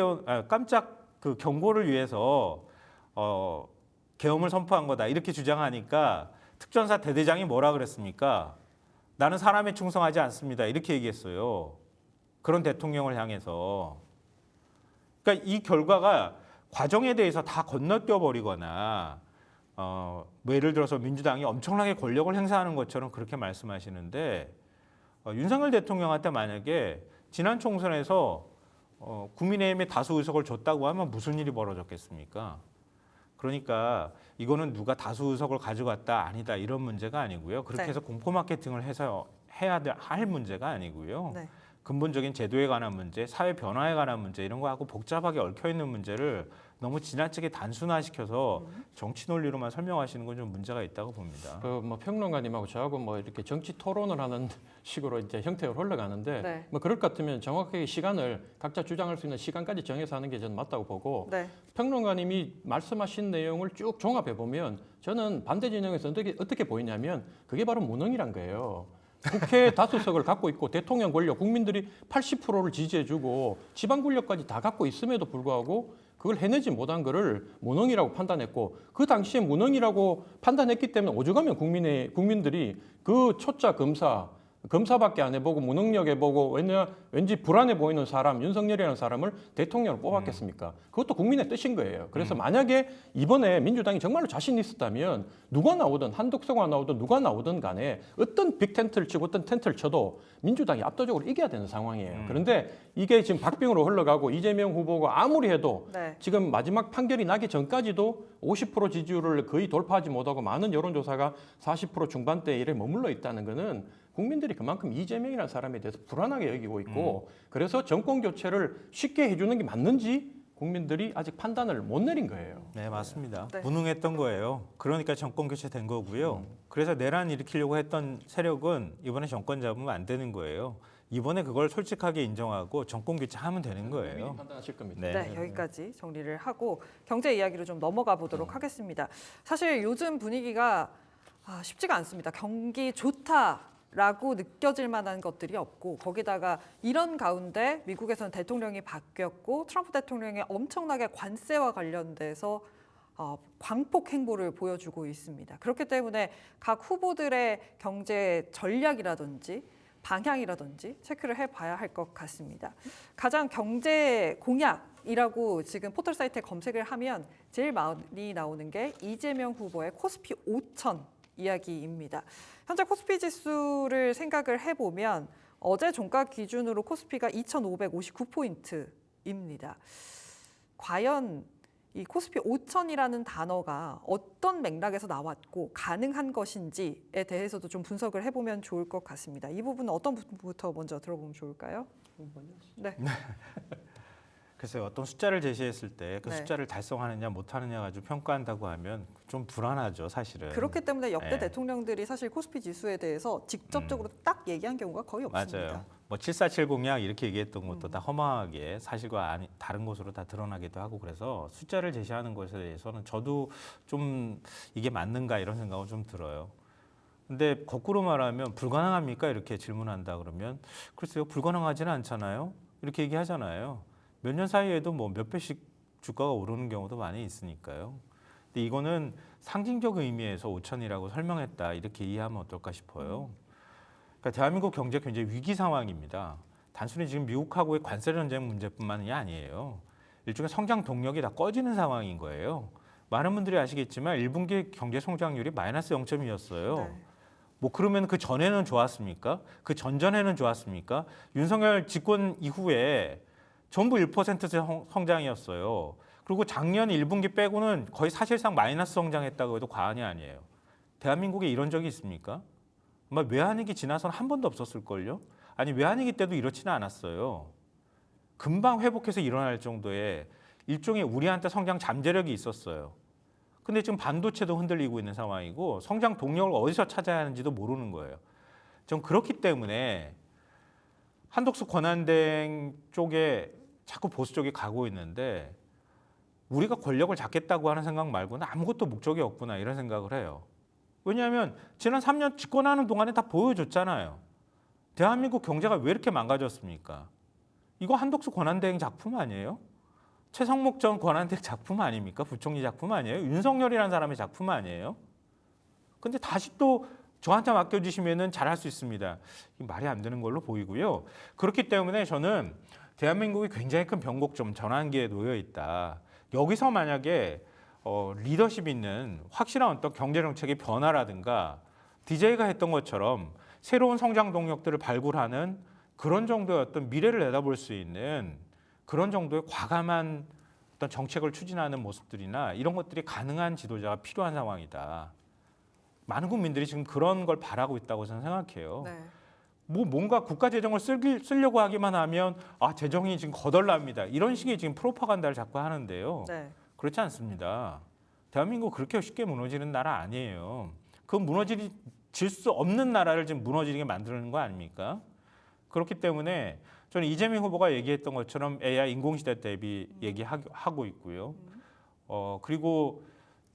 그 경고를 위해서 계엄을 선포한 거다 이렇게 주장하니까 특전사 대대장이 뭐라 그랬습니까? 나는 사람에 충성하지 않습니다 이렇게 얘기했어요. 그런 대통령을 향해서. 그러니까 이 결과가 과정에 대해서 다 건너뛰어 버리거나 뭐 예를 들어서 민주당이 엄청나게 권력을 행사하는 것처럼 그렇게 말씀하시는데 윤석열 대통령한테 만약에 지난 총선에서 국민의힘에 다수 의석을 줬다고 하면 무슨 일이 벌어졌겠습니까? 그러니까 이거는 누가 다수 의석을 가져갔다 아니다 이런 문제가 아니고요. 그렇게 네. 해서 공포 마케팅을 해서 해야 할 문제가 아니고요. 네. 근본적인 제도에 관한 문제, 사회 변화에 관한 문제 이런 거하고 복잡하게 얽혀 있는 문제를 너무 지나치게 단순화시켜서 정치 논리로만 설명하시는 건 좀 문제가 있다고 봅니다. 그 뭐 평론가님하고 저하고 뭐 이렇게 정치 토론을 하는 식으로 이제 형태로 흘러가는데 네. 뭐 그럴 것 같으면 정확하게 시간을 각자 주장할 수 있는 시간까지 정해서 하는 게 저는 맞다고 보고 네. 평론가님이 말씀하신 내용을 쭉 종합해 보면 저는 반대 진영에서 어떻게 보이냐면 그게 바로 무능이란 거예요. 국회 5석을 갖고 있고 대통령 권력 국민들이 80%를 지지해주고 지방 권력까지 다 갖고 있음에도 불구하고 그걸 해내지 못한 거를 무능이라고 판단했고 그 당시에 무능이라고 판단했기 때문에 오죽하면 국민들이 그 초짜 검사밖에 안 해보고 무능력 해보고 왠지 불안해 보이는 사람 윤석열이라는 사람을 대통령으로 뽑았겠습니까? 그것도 국민의 뜻인 거예요. 그래서 만약에 이번에 민주당이 정말로 자신 있었다면 누가 나오든 한독수가 나오든 누가 나오든 간에 어떤 빅텐트를 치고 어떤 텐트를 쳐도 민주당이 압도적으로 이겨야 되는 상황이에요. 그런데 이게 지금 박빙으로 흘러가고 이재명 후보가 아무리 해도 네. 지금 마지막 판결이 나기 전까지도 50% 지지율을 거의 돌파하지 못하고 많은 여론조사가 40% 중반대에 이래 머물러 있다는 거는 국민들이 그만큼 이재명이라는 사람에 대해서 불안하게 여기고 있고 그래서 정권 교체를 쉽게 해주는 게 맞는지 국민들이 아직 판단을 못 내린 거예요. 네, 맞습니다. 네. 무능했던 거예요. 그러니까 정권 교체된 거고요. 그래서 내란 일으키려고 했던 세력은 이번에 정권 잡으면 안 되는 거예요. 이번에 그걸 솔직하게 인정하고 정권 교체하면 되는 국민이 거예요. 판단하실 겁니다. 네. 네, 여기까지 정리를 하고 경제 이야기로 좀 넘어가 보도록 하겠습니다. 사실 요즘 분위기가 쉽지가 않습니다. 경기 좋다라고 느껴질 만한 것들이 없고 거기다가 이런 가운데 미국에서는 대통령이 바뀌었고 트럼프 대통령이 엄청나게 관세와 관련돼서 광폭 행보를 보여주고 있습니다. 그렇기 때문에 각 후보들의 경제 전략이라든지 방향이라든지 체크를 해봐야 할 것 같습니다. 가장 경제 공약이라고 지금 포털 사이트에 검색을 하면 제일 많이 나오는 게 이재명 후보의 코스피 5천 이야기입니다. 현재 코스피 지수를 생각을 해보면 어제 종가 기준으로 코스피가 2,559포인트입니다. 과연 이 코스피 5천이라는 단어가 어떤 맥락에서 나왔고 가능한 것인지에 대해서도 좀 분석을 해보면 좋을 것 같습니다. 이 부분은 어떤 부분부터 먼저 들어보면 좋을까요? 네. 그래서 어떤 숫자를 제시했을 때 그 네. 숫자를 달성하느냐 못하느냐 가지고 평가한다고 하면 좀 불안하죠, 사실은. 그렇기 때문에 역대 네. 대통령들이 사실 코스피 지수에 대해서 직접적으로 딱 얘기한 경우가 거의 없습니다. 맞아요. 뭐 7470약 이렇게 얘기했던 것도 다 허망하게 사실과 다른 것으로 다 드러나기도 하고 그래서 숫자를 제시하는 것에 대해서는 저도 좀 이게 맞는가 이런 생각은 좀 들어요. 근데 거꾸로 말하면 불가능합니까? 이렇게 질문한다 그러면 글쎄요, 불가능하지는 않잖아요. 이렇게 얘기하잖아요. 몇 년 사이에도 뭐 몇 배씩 주가가 오르는 경우도 많이 있으니까요. 근데 이거는 상징적 의미에서 5천이라고 설명했다 이렇게 이해하면 어떨까 싶어요. 그러니까 대한민국 경제 굉장히 위기 상황입니다. 단순히 지금 미국하고의 관세 전쟁 문제뿐만이 아니에요. 일종의 성장 동력이 다 꺼지는 상황인 거예요. 많은 분들이 아시겠지만 1분기 경제 성장률이 마이너스 0.2였어요. 네. 뭐 그러면 그 전에는 좋았습니까? 그 전전에는 좋았습니까? 윤석열 집권 이후에 전부 1% 성장이었어요. 그리고 작년 1분기 빼고는 거의 사실상 마이너스 성장했다고 해도 과언이 아니에요. 대한민국에 이런 적이 있습니까? 아마 외환위기 지나서는 한 번도 없었을걸요? 아니 외환위기 때도 이렇지는 않았어요. 금방 회복해서 일어날 정도의 일종의 우리한테 성장 잠재력이 있었어요. 근데 지금 반도체도 흔들리고 있는 상황이고 성장 동력을 어디서 찾아야 하는지도 모르는 거예요. 좀 그렇기 때문에 한독수 권한대행 쪽에 자꾸 보수 쪽이 가고 있는데 우리가 권력을 잡겠다고 하는 생각 말고는 아무것도 목적이 없구나 이런 생각을 해요. 왜냐하면 지난 3년 집권하는 동안에 다 보여줬잖아요. 대한민국 경제가 왜 이렇게 망가졌습니까? 이거 한독수 권한대행 작품 아니에요? 최성목 전 권한대행 작품 아닙니까? 부총리 작품 아니에요? 윤석열이라는 사람의 작품 아니에요? 근데 다시 또 저한테 맡겨주시면 잘할 수 있습니다. 말이 안 되는 걸로 보이고요. 그렇기 때문에 저는 대한민국이 굉장히 큰 변곡점 전환기에 놓여 있다. 여기서 만약에 리더십 있는 확실한 어떤 경제정책의 변화라든가 DJ가 했던 것처럼 새로운 성장 동력들을 발굴하는 그런 정도의 어떤 미래를 내다볼 수 있는 그런 정도의 과감한 어떤 정책을 추진하는 모습들이나 이런 것들이 가능한 지도자가 필요한 상황이다. 많은 국민들이 지금 그런 걸 바라고 있다고 저는 생각해요. 네. 뭔가 국가 재정을 쓰려고 하기만 하면 재정이 지금 거덜납니다. 이런 식의 지금 프로파간다를 자꾸 하는데요. 네. 그렇지 않습니다. 대한민국 그렇게 쉽게 무너지는 나라 아니에요. 그 무너질 수 없는 나라를 지금 무너지게 만드는 거 아닙니까? 그렇기 때문에 저는 이재명 후보가 얘기했던 것처럼 AI 인공시대 대비 얘기하고 있고요. 그리고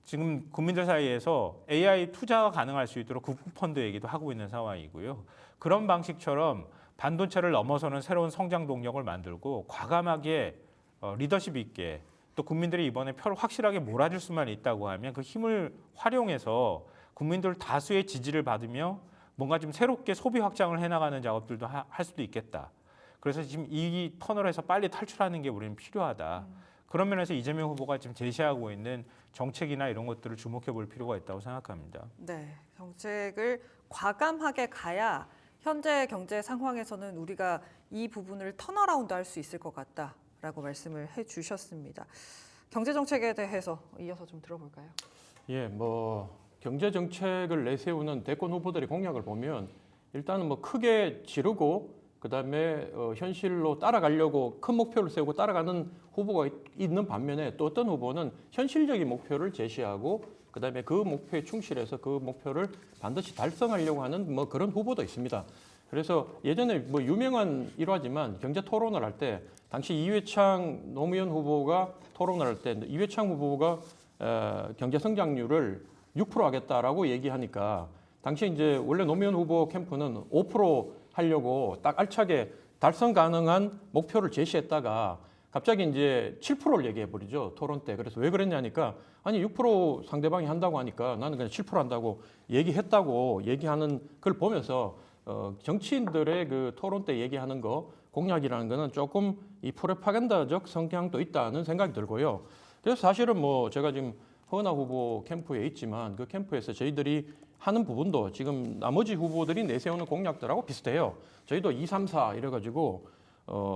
지금 국민들 사이에서 AI 투자가 가능할 수 있도록 국부펀드 얘기도 하고 있는 상황이고요. 그런 방식처럼 반도체를 넘어서는 새로운 성장 동력을 만들고 과감하게 리더십 있게 또 국민들이 이번에 표를 확실하게 몰아줄 수만 있다고 하면 그 힘을 활용해서 국민들 다수의 지지를 받으며 뭔가 좀 새롭게 소비 확장을 해나가는 작업들도 할 수도 있겠다. 그래서 지금 이 터널에서 빨리 탈출하는 게 우리는 필요하다. 그런 면에서 이재명 후보가 지금 제시하고 있는 정책이나 이런 것들을 주목해 볼 필요가 있다고 생각합니다. 네, 정책을 과감하게 가야 현재 경제 상황에서는 우리가 이 부분을 턴어라운드 할 수 있을 것 같다라고 말씀을 해주셨습니다. 경제 정책에 대해서 이어서 좀 들어볼까요? 예, 뭐 경제 정책을 내세우는 대권 후보들의 공약을 보면 일단은 뭐 크게 지르고 그다음에 현실로 따라가려고 큰 목표를 세우고 따라가는 후보가 있는 반면에 또 어떤 후보는 현실적인 목표를 제시하고 그다음에 그 목표에 충실해서 그 목표를 반드시 달성하려고 하는 뭐 그런 후보도 있습니다. 그래서 예전에 뭐 유명한 일화지만 경제 토론을 할 때 당시 이회창 노무현 후보가 토론을 할 때 이회창 후보가 경제 성장률을 6% 하겠다라고 얘기하니까 당시 이제 원래 노무현 후보 캠프는 5% 하려고 딱 알차게 달성 가능한 목표를 제시했다가 갑자기 이제 7%를 얘기해 버리죠. 토론 때. 그래서 왜 그랬냐니까 아니 6% 상대방이 한다고 하니까 나는 그냥 7% 한다고 얘기했다고 얘기하는 걸 보면서 정치인들의 그 토론 때 얘기하는 거 공약이라는 거는 조금 이 프로파간다적 성향도 있다는 생각이 들고요. 그래서 사실은 뭐 제가 지금 허은하 후보 캠프에 있지만 그 캠프에서 저희들이 하는 부분도 지금 나머지 후보들이 내세우는 공약들하고 비슷해요. 저희도 2, 3, 4 이래가지고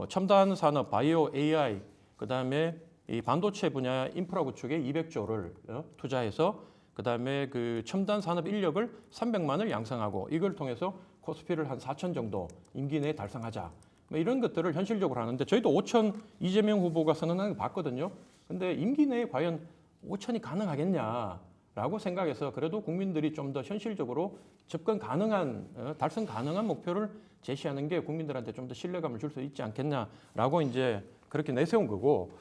첨단 산업, 바이오, AI, 그다음에 이 반도체 분야 인프라 구축에 200조를 투자해서 그다음에 그 첨단 산업 인력을 300만을 양성하고 이걸 통해서 코스피를 한 4천 정도 임기 내에 달성하자. 뭐 이런 것들을 현실적으로 하는데 저희도 5천 이재명 후보가 선언하는 거 봤거든요. 근데 임기 내에 과연 5천이 가능하겠냐라고 생각해서 그래도 국민들이 좀 더 현실적으로 접근 가능한 달성 가능한 목표를 제시하는 게 국민들한테 좀 더 신뢰감을 줄 수 있지 않겠냐라고 이제 그렇게 내세운 거고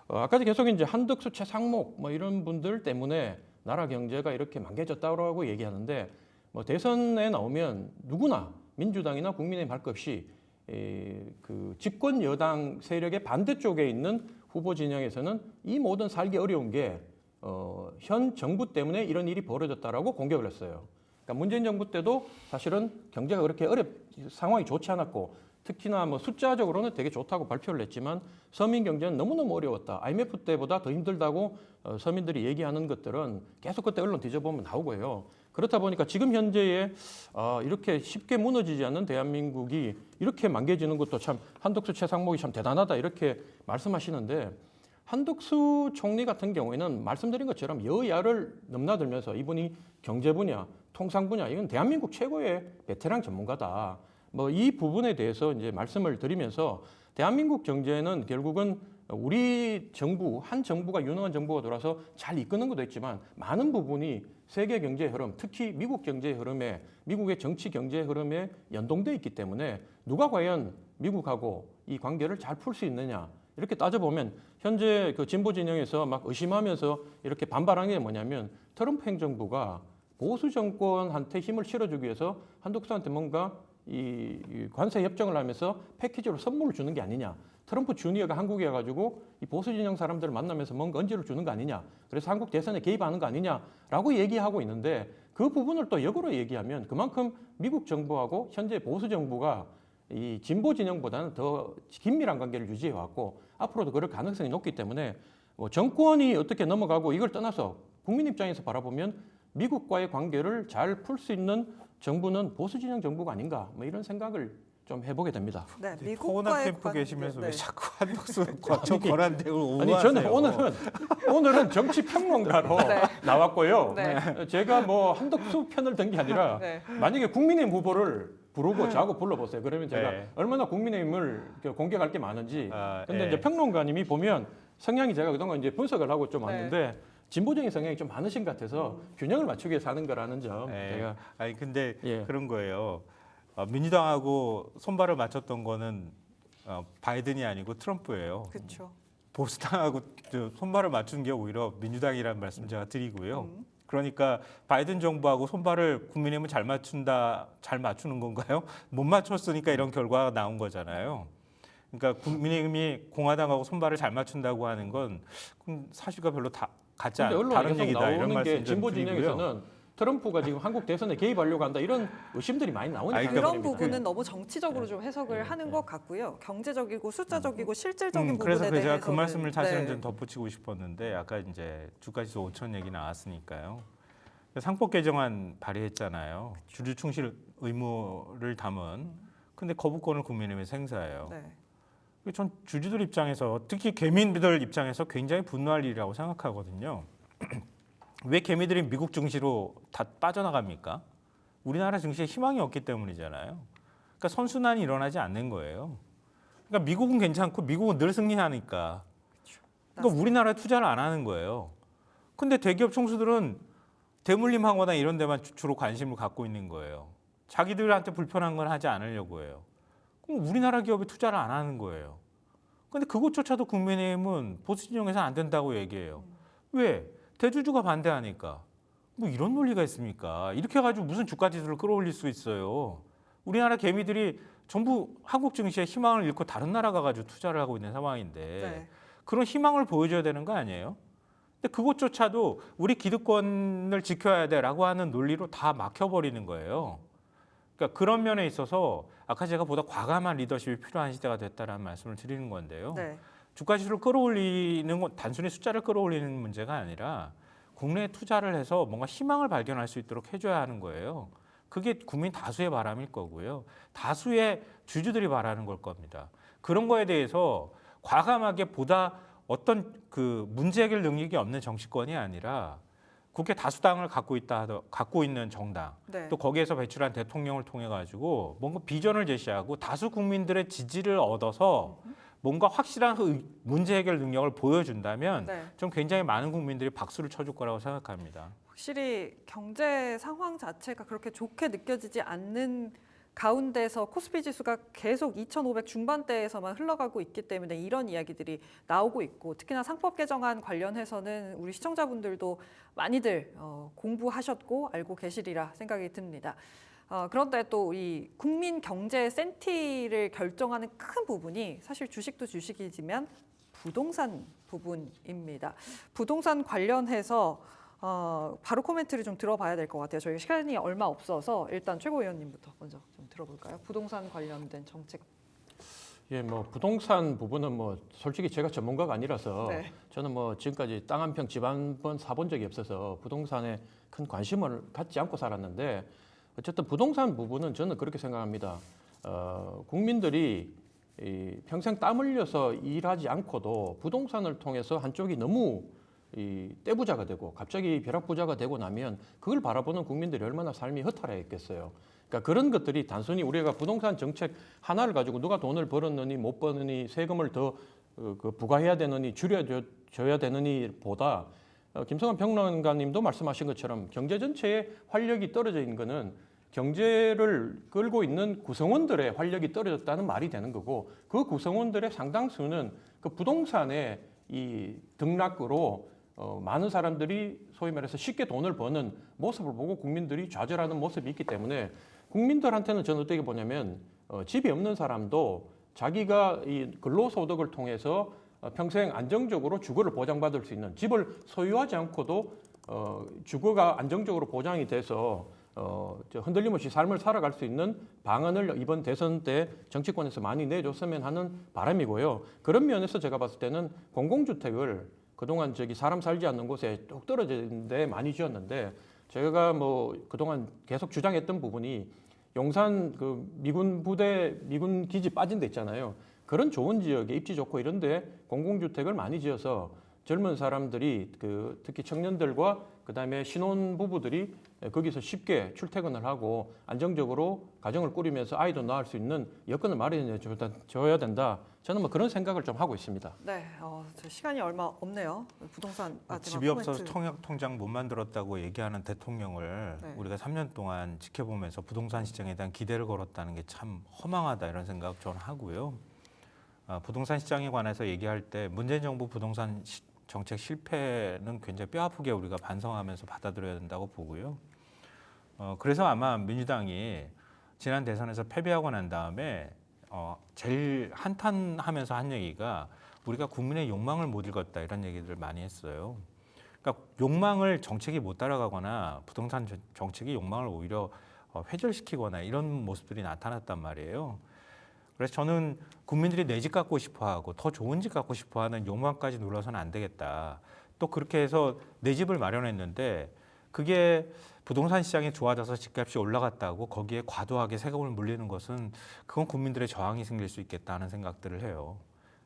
아까도 계속 이제 한덕수 최상목 뭐 이런 분들 때문에 나라 경제가 이렇게 망개졌다고 얘기하는데 뭐 대선에 나오면 누구나 민주당이나 국민의힘 할 것 없이 그 집권 여당 세력의 반대쪽에 있는 후보 진영에서는 이 모든 살기 어려운 게 현 정부 때문에 이런 일이 벌어졌다라고 공격을 했어요. 그러니까 문재인 정부 때도 사실은 경제가 그렇게 상황이 좋지 않았고 특히나 뭐 숫자적으로는 되게 좋다고 발표를 했지만 서민 경제는 너무너무 어려웠다. IMF 때보다 더 힘들다고 서민들이 얘기하는 것들은 계속 그때 언론 뒤져보면 나오고요. 그렇다 보니까 지금 현재에 이렇게 쉽게 무너지지 않는 대한민국이 이렇게 망개지는 것도 참 한덕수 최상목이 참 대단하다 이렇게 말씀하시는데 한덕수 총리 같은 경우에는 말씀드린 것처럼 여야를 넘나들면서 이분이 경제 분야, 통상 분야 이건 대한민국 최고의 베테랑 전문가다. 뭐 이 부분에 대해서 이제 말씀을 드리면서 대한민국 경제는 결국은 우리 정부, 한 정부가 유능한 정부가 돌아서 잘 이끄는 것도 있지만 많은 부분이 세계 경제 흐름, 특히 미국 경제 흐름에 미국의 정치 경제 흐름에 연동돼 있기 때문에 누가 과연 미국하고 이 관계를 잘 풀 수 있느냐 이렇게 따져보면 현재 그 진보 진영에서 막 의심하면서 이렇게 반발하는 게 뭐냐면 트럼프 행정부가 보수 정권한테 힘을 실어주기 위해서 한덕수한테 뭔가 이 관세 협정을 하면서 패키지로 선물을 주는 게 아니냐. 트럼프 주니어가 한국에 와가지고 이 보수 진영 사람들을 만나면서 뭔가 언지를 주는 거 아니냐. 그래서 한국 대선에 개입하는 거 아니냐라고 얘기하고 있는데 그 부분을 또 역으로 얘기하면 그만큼 미국 정부하고 현재 보수 정부가 이 진보 진영보다는 더 긴밀한 관계를 유지해 왔고 앞으로도 그럴 가능성이 높기 때문에 뭐 정권이 어떻게 넘어가고 이걸 떠나서 국민 입장에서 바라보면 미국과의 관계를 잘 풀 수 있는 정부는 보수 진영 정부가 아닌가 뭐 이런 생각을 좀 해보게 됩니다. 네, 호나 미국과의 캠프 관계, 계시면서 네. 왜 자꾸 한덕수 거쳐 권한 대우를 아니 오버하세요? 저는 오늘은 정치 평론가로 네. 나왔고요. 네. 제가 뭐 한덕수 편을 든 게 아니라 네. 만약에 국민의힘 후보를 부르고 저하고 불러보세요. 그러면 제가 네. 얼마나 국민의힘을 공격할 게 많은지. 근데 예. 이제 평론가님이 보면 성향이 제가 그동안 이제 분석을 하고 좀 네. 왔는데 진보적인 성향이 좀 많으신 것 같아서 균형을 맞추기 위해서 하는 거라는 점. 예. 제가 아니 근데 예. 그런 거예요. 민주당하고 손발을 맞췄던 거는 바이든이 아니고 트럼프예요. 그렇죠. 보수당하고 손발을 맞춘 게 오히려 민주당이라는 말씀 제가 드리고요. 그러니까 바이든 정부하고 손발을 국민의힘은 잘 맞추는 건가요? 못 맞췄으니까 이런 결과가 나온 거잖아요. 그러니까 국민의힘이 공화당하고 손발을 잘 맞춘다고 하는 건 사실과 별로 같지 근데 않은 언론에 다른 계속 얘기다 이런 나오는 게 말씀 좀 진보 드리고요. 진영에서는 트럼프가 지금 한국 대선에 개입하려고 한다 이런 의심들이 많이 나오니까 아니, 그런 때문입니다. 부분은 너무 정치적으로 좀 해석을 하는 것 같고요. 경제적이고 숫자적이고 실질적인 그래서 부분에 제가 대해서는 그 말씀을 사실은 네. 좀 덧붙이고 싶었는데 아까 이제 주가지수 5천 얘기 나왔으니까요. 상법 개정안 발의했잖아요. 주주 충실 의무를 담은. 근데 거부권을 국민의힘에 행사해요. 네. 전 주주들 입장에서 특히 개미들 입장에서 굉장히 분노할 일이라고 생각하거든요. 왜 개미들이 미국 증시로 다 빠져나갑니까? 우리나라 증시에 희망이 없기 때문이잖아요. 그러니까 선순환이 일어나지 않는 거예요. 그러니까 미국은 괜찮고 미국은 늘 승리하니까. 그러니까 우리나라에 투자를 안 하는 거예요. 근데 대기업 총수들은 대물림하거나 이런 데만 주로 관심을 갖고 있는 거예요. 자기들한테 불편한 건 하지 않으려고 해요. 그럼 우리나라 기업에 투자를 안 하는 거예요. 근데 그것조차도 국민의힘은 보수 진영에서 안 된다고 얘기해요. 왜? 대주주가 반대하니까. 뭐 이런 논리가 있습니까? 이렇게 해가지고 무슨 주가 지수를 끌어올릴 수 있어요. 우리나라 개미들이 전부 한국 증시에 희망을 잃고 다른 나라 가가지고 투자를 하고 있는 상황인데 네. 그런 희망을 보여줘야 되는 거 아니에요? 근데 그것조차도 우리 기득권을 지켜야 돼라고 하는 논리로 다 막혀버리는 거예요. 그러니까 그런 면에 있어서 아까 제가 보다 과감한 리더십이 필요한 시대가 됐다라는 말씀을 드리는 건데요. 네. 주가 지수를 끌어올리는 건 단순히 숫자를 끌어올리는 문제가 아니라 국내에 투자를 해서 뭔가 희망을 발견할 수 있도록 해줘야 하는 거예요. 그게 국민 다수의 바람일 거고요. 다수의 주주들이 바라는 걸 겁니다. 그런 거에 대해서 과감하게 보다 어떤 그 문제 해결 능력이 없는 정치권이 아니라 국회 다수당을 갖고 있는 정당 네. 또 거기에서 배출한 대통령을 통해 가지고 뭔가 비전을 제시하고 다수 국민들의 지지를 얻어서 뭔가 확실한 문제 해결 능력을 보여준다면 네. 좀 굉장히 많은 국민들이 박수를 쳐줄 거라고 생각합니다. 확실히 경제 상황 자체가 그렇게 좋게 느껴지지 않는 가운데서 코스피 지수가 계속 2,500 중반대에서만 흘러가고 있기 때문에 이런 이야기들이 나오고 있고 특히나 상법 개정안 관련해서는 우리 시청자분들도 많이들 공부하셨고 알고 계시리라 생각이 듭니다. 그런데 또 이 국민 경제 센티를 결정하는 큰 부분이 사실 주식도 주식이지만 부동산 부분입니다. 부동산 관련해서 바로 코멘트를 좀 들어봐야 될 것 같아요. 저희 시간이 얼마 없어서 일단 최고위원님부터 먼저 좀 들어볼까요? 부동산 관련된 정책. 예, 뭐 부동산 부분은 뭐 솔직히 제가 전문가가 아니라서 네. 저는 뭐 지금까지 땅 한 평 집 한 번 사본 적이 없어서 부동산에 큰 관심을 갖지 않고 살았는데 어쨌든 부동산 부분은 저는 그렇게 생각합니다. 국민들이 평생 땀 흘려서 일하지 않고도 부동산을 통해서 한쪽이 너무 떼부자가 되고 갑자기 벼락부자가 되고 나면 그걸 바라보는 국민들이 얼마나 삶이 허탈했겠어요. 그러니까 그런 것들이 단순히 우리가 부동산 정책 하나를 가지고 누가 돈을 벌었느니 못 버느니 세금을 더 부과해야 되느니 줄여줘야 되느니 보다 김성환 평론가님도 말씀하신 것처럼 경제 전체의 활력이 떨어져 있는 것은 경제를 끌고 있는 구성원들의 활력이 떨어졌다는 말이 되는 거고 그 구성원들의 상당수는 그 부동산의 이 등락으로 많은 사람들이 소위 말해서 쉽게 돈을 버는 모습을 보고 국민들이 좌절하는 모습이 있기 때문에 국민들한테는 저는 어떻게 보냐면 집이 없는 사람도 자기가 이 근로소득을 통해서 평생 안정적으로 주거를 보장받을 수 있는 집을 소유하지 않고도 주거가 안정적으로 보장이 돼서 흔들림 없이 삶을 살아갈 수 있는 방안을 이번 대선 때 정치권에서 많이 내줬으면 하는 바람이고요. 그런 면에서 제가 봤을 때는 공공주택을 그동안 사람 살지 않는 곳에 뚝 떨어진 데 많이 지었는데 제가 뭐 그동안 계속 주장했던 부분이 용산 그 미군 부대 미군 기지 빠진 데 있잖아요. 그런 좋은 지역에 입지 좋고 이런데 공공주택을 많이 지어서 젊은 사람들이 특히 청년들과 그다음에 신혼 부부들이 거기서 쉽게 출퇴근을 하고 안정적으로 가정을 꾸리면서 아이도 낳을 수 있는 여건을 마련해 줘야 된다. 저는 뭐 그런 생각을 좀 하고 있습니다. 네, 저 시간이 얼마 없네요. 부동산 집이 없어서 통장 못 만들었다고 얘기하는 대통령을 네. 우리가 3년 동안 지켜보면서 부동산 시장에 대한 기대를 걸었다는 게 참 허망하다 이런 생각 저는 하고요. 부동산 시장에 관해서 얘기할 때 문재인 정부 부동산 정책 실패는 굉장히 뼈아프게 우리가 반성하면서 받아들여야 된다고 보고요. 그래서 아마 민주당이 지난 대선에서 패배하고 난 다음에 제일 한탄하면서 한 얘기가 우리가 국민의 욕망을 못 읽었다 이런 얘기들을 많이 했어요. 그러니까 욕망을 정책이 못 따라가거나 부동산 정책이 욕망을 오히려 회절시키거나 이런 모습들이 나타났단 말이에요. 그래서 저는 국민들이 내 집 갖고 싶어하고 더 좋은 집 갖고 싶어하는 욕망까지 눌러서는 안 되겠다. 또 그렇게 해서 내 집을 마련했는데 그게 부동산 시장이 좋아져서 집값이 올라갔다고 거기에 과도하게 세금을 물리는 것은 그건 국민들의 저항이 생길 수 있겠다는 생각들을 해요.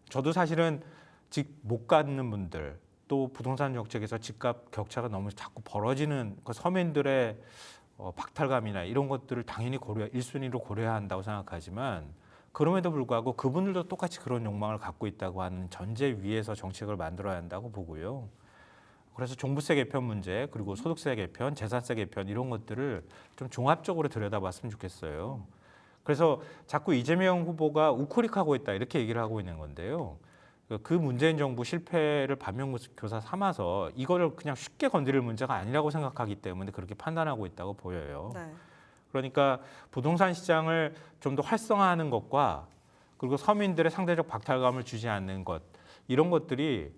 저도 사실은 집 못 갖는 분들 또 부동산 정책에서 집값 격차가 너무 자꾸 벌어지는 그 서민들의 박탈감이나 이런 것들을 당연히 1순위로 고려해야 한다고 생각하지만 그럼에도 불구하고 그분들도 똑같이 그런 욕망을 갖고 있다고 하는 전제 위에서 정책을 만들어야 한다고 보고요. 그래서 종부세 개편 문제 그리고 소득세 개편, 재산세 개편 이런 것들을 좀 종합적으로 들여다봤으면 좋겠어요. 그래서 자꾸 이재명 후보가 우크릭하고 있다 이렇게 얘기를 하고 있는 건데요. 그 문재인 정부 실패를 반면교사 삼아서 이거를 그냥 쉽게 건드릴 문제가 아니라고 생각하기 때문에 그렇게 판단하고 있다고 보여요. 네. 그러니까 부동산 시장을 좀 더 활성화하는 것과 그리고 서민들의 상대적 박탈감을 주지 않는 것 이런 것들이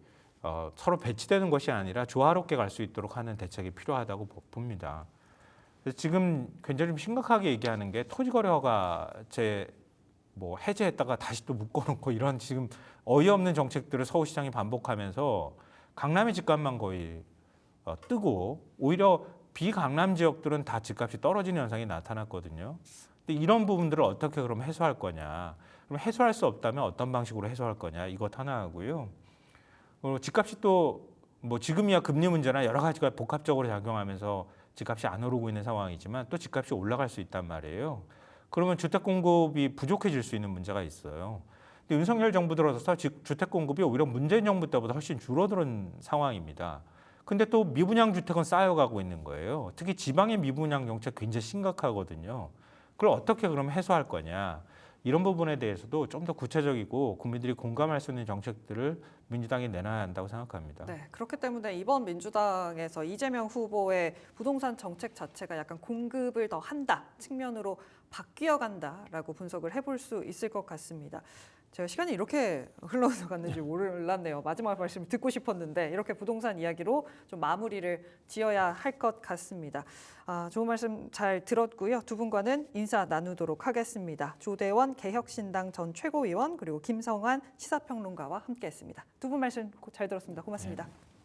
서로 배치되는 것이 아니라 조화롭게 갈 수 있도록 하는 대책이 필요하다고 봅니다. 그래서 지금 굉장히 좀 심각하게 얘기하는 게 토지거래 허가제 해제했다가 다시 또 묶어놓고 이런 지금 어이없는 정책들을 서울시장이 반복하면서 강남의 집값만 거의 뜨고 오히려 비강남 지역들은 다 집값이 떨어지는 현상이 나타났거든요. 근데 이런 부분들을 어떻게 그럼 해소할 거냐? 그럼 해소할 수 없다면 어떤 방식으로 해소할 거냐? 이것 하나 하고요. 집값이 또 지금이야 금리 문제나 여러 가지가 복합적으로 작용하면서 집값이 안 오르고 있는 상황이지만 또 집값이 올라갈 수 있단 말이에요. 그러면 주택 공급이 부족해질 수 있는 문제가 있어요. 근데 윤석열 정부 들어서서 주택 공급이 오히려 문재인 정부 때보다 훨씬 줄어드는 상황입니다. 근데 또 미분양 주택은 쌓여가고 있는 거예요. 특히 지방의 미분양 정책 굉장히 심각하거든요. 그걸 어떻게 그럼 해소할 거냐. 이런 부분에 대해서도 좀 더 구체적이고 국민들이 공감할 수 있는 정책들을 민주당이 내놔야 한다고 생각합니다. 네, 그렇기 때문에 이번 민주당에서 이재명 후보의 부동산 정책 자체가 약간 공급을 더 한다 측면으로 바뀌어 간다라고 분석을 해볼 수 있을 것 같습니다. 제가 시간이 이렇게 흘러갔는지 몰랐네요. 마지막 말씀 듣고 싶었는데 이렇게 부동산 이야기로 좀 마무리를 지어야 할 것 같습니다. 좋은 말씀 잘 들었고요. 두 분과는 인사 나누도록 하겠습니다. 조대원 개혁신당 전 최고위원 그리고 김성환 시사평론가와 함께했습니다. 두 분 말씀 잘 들었습니다. 고맙습니다. 네.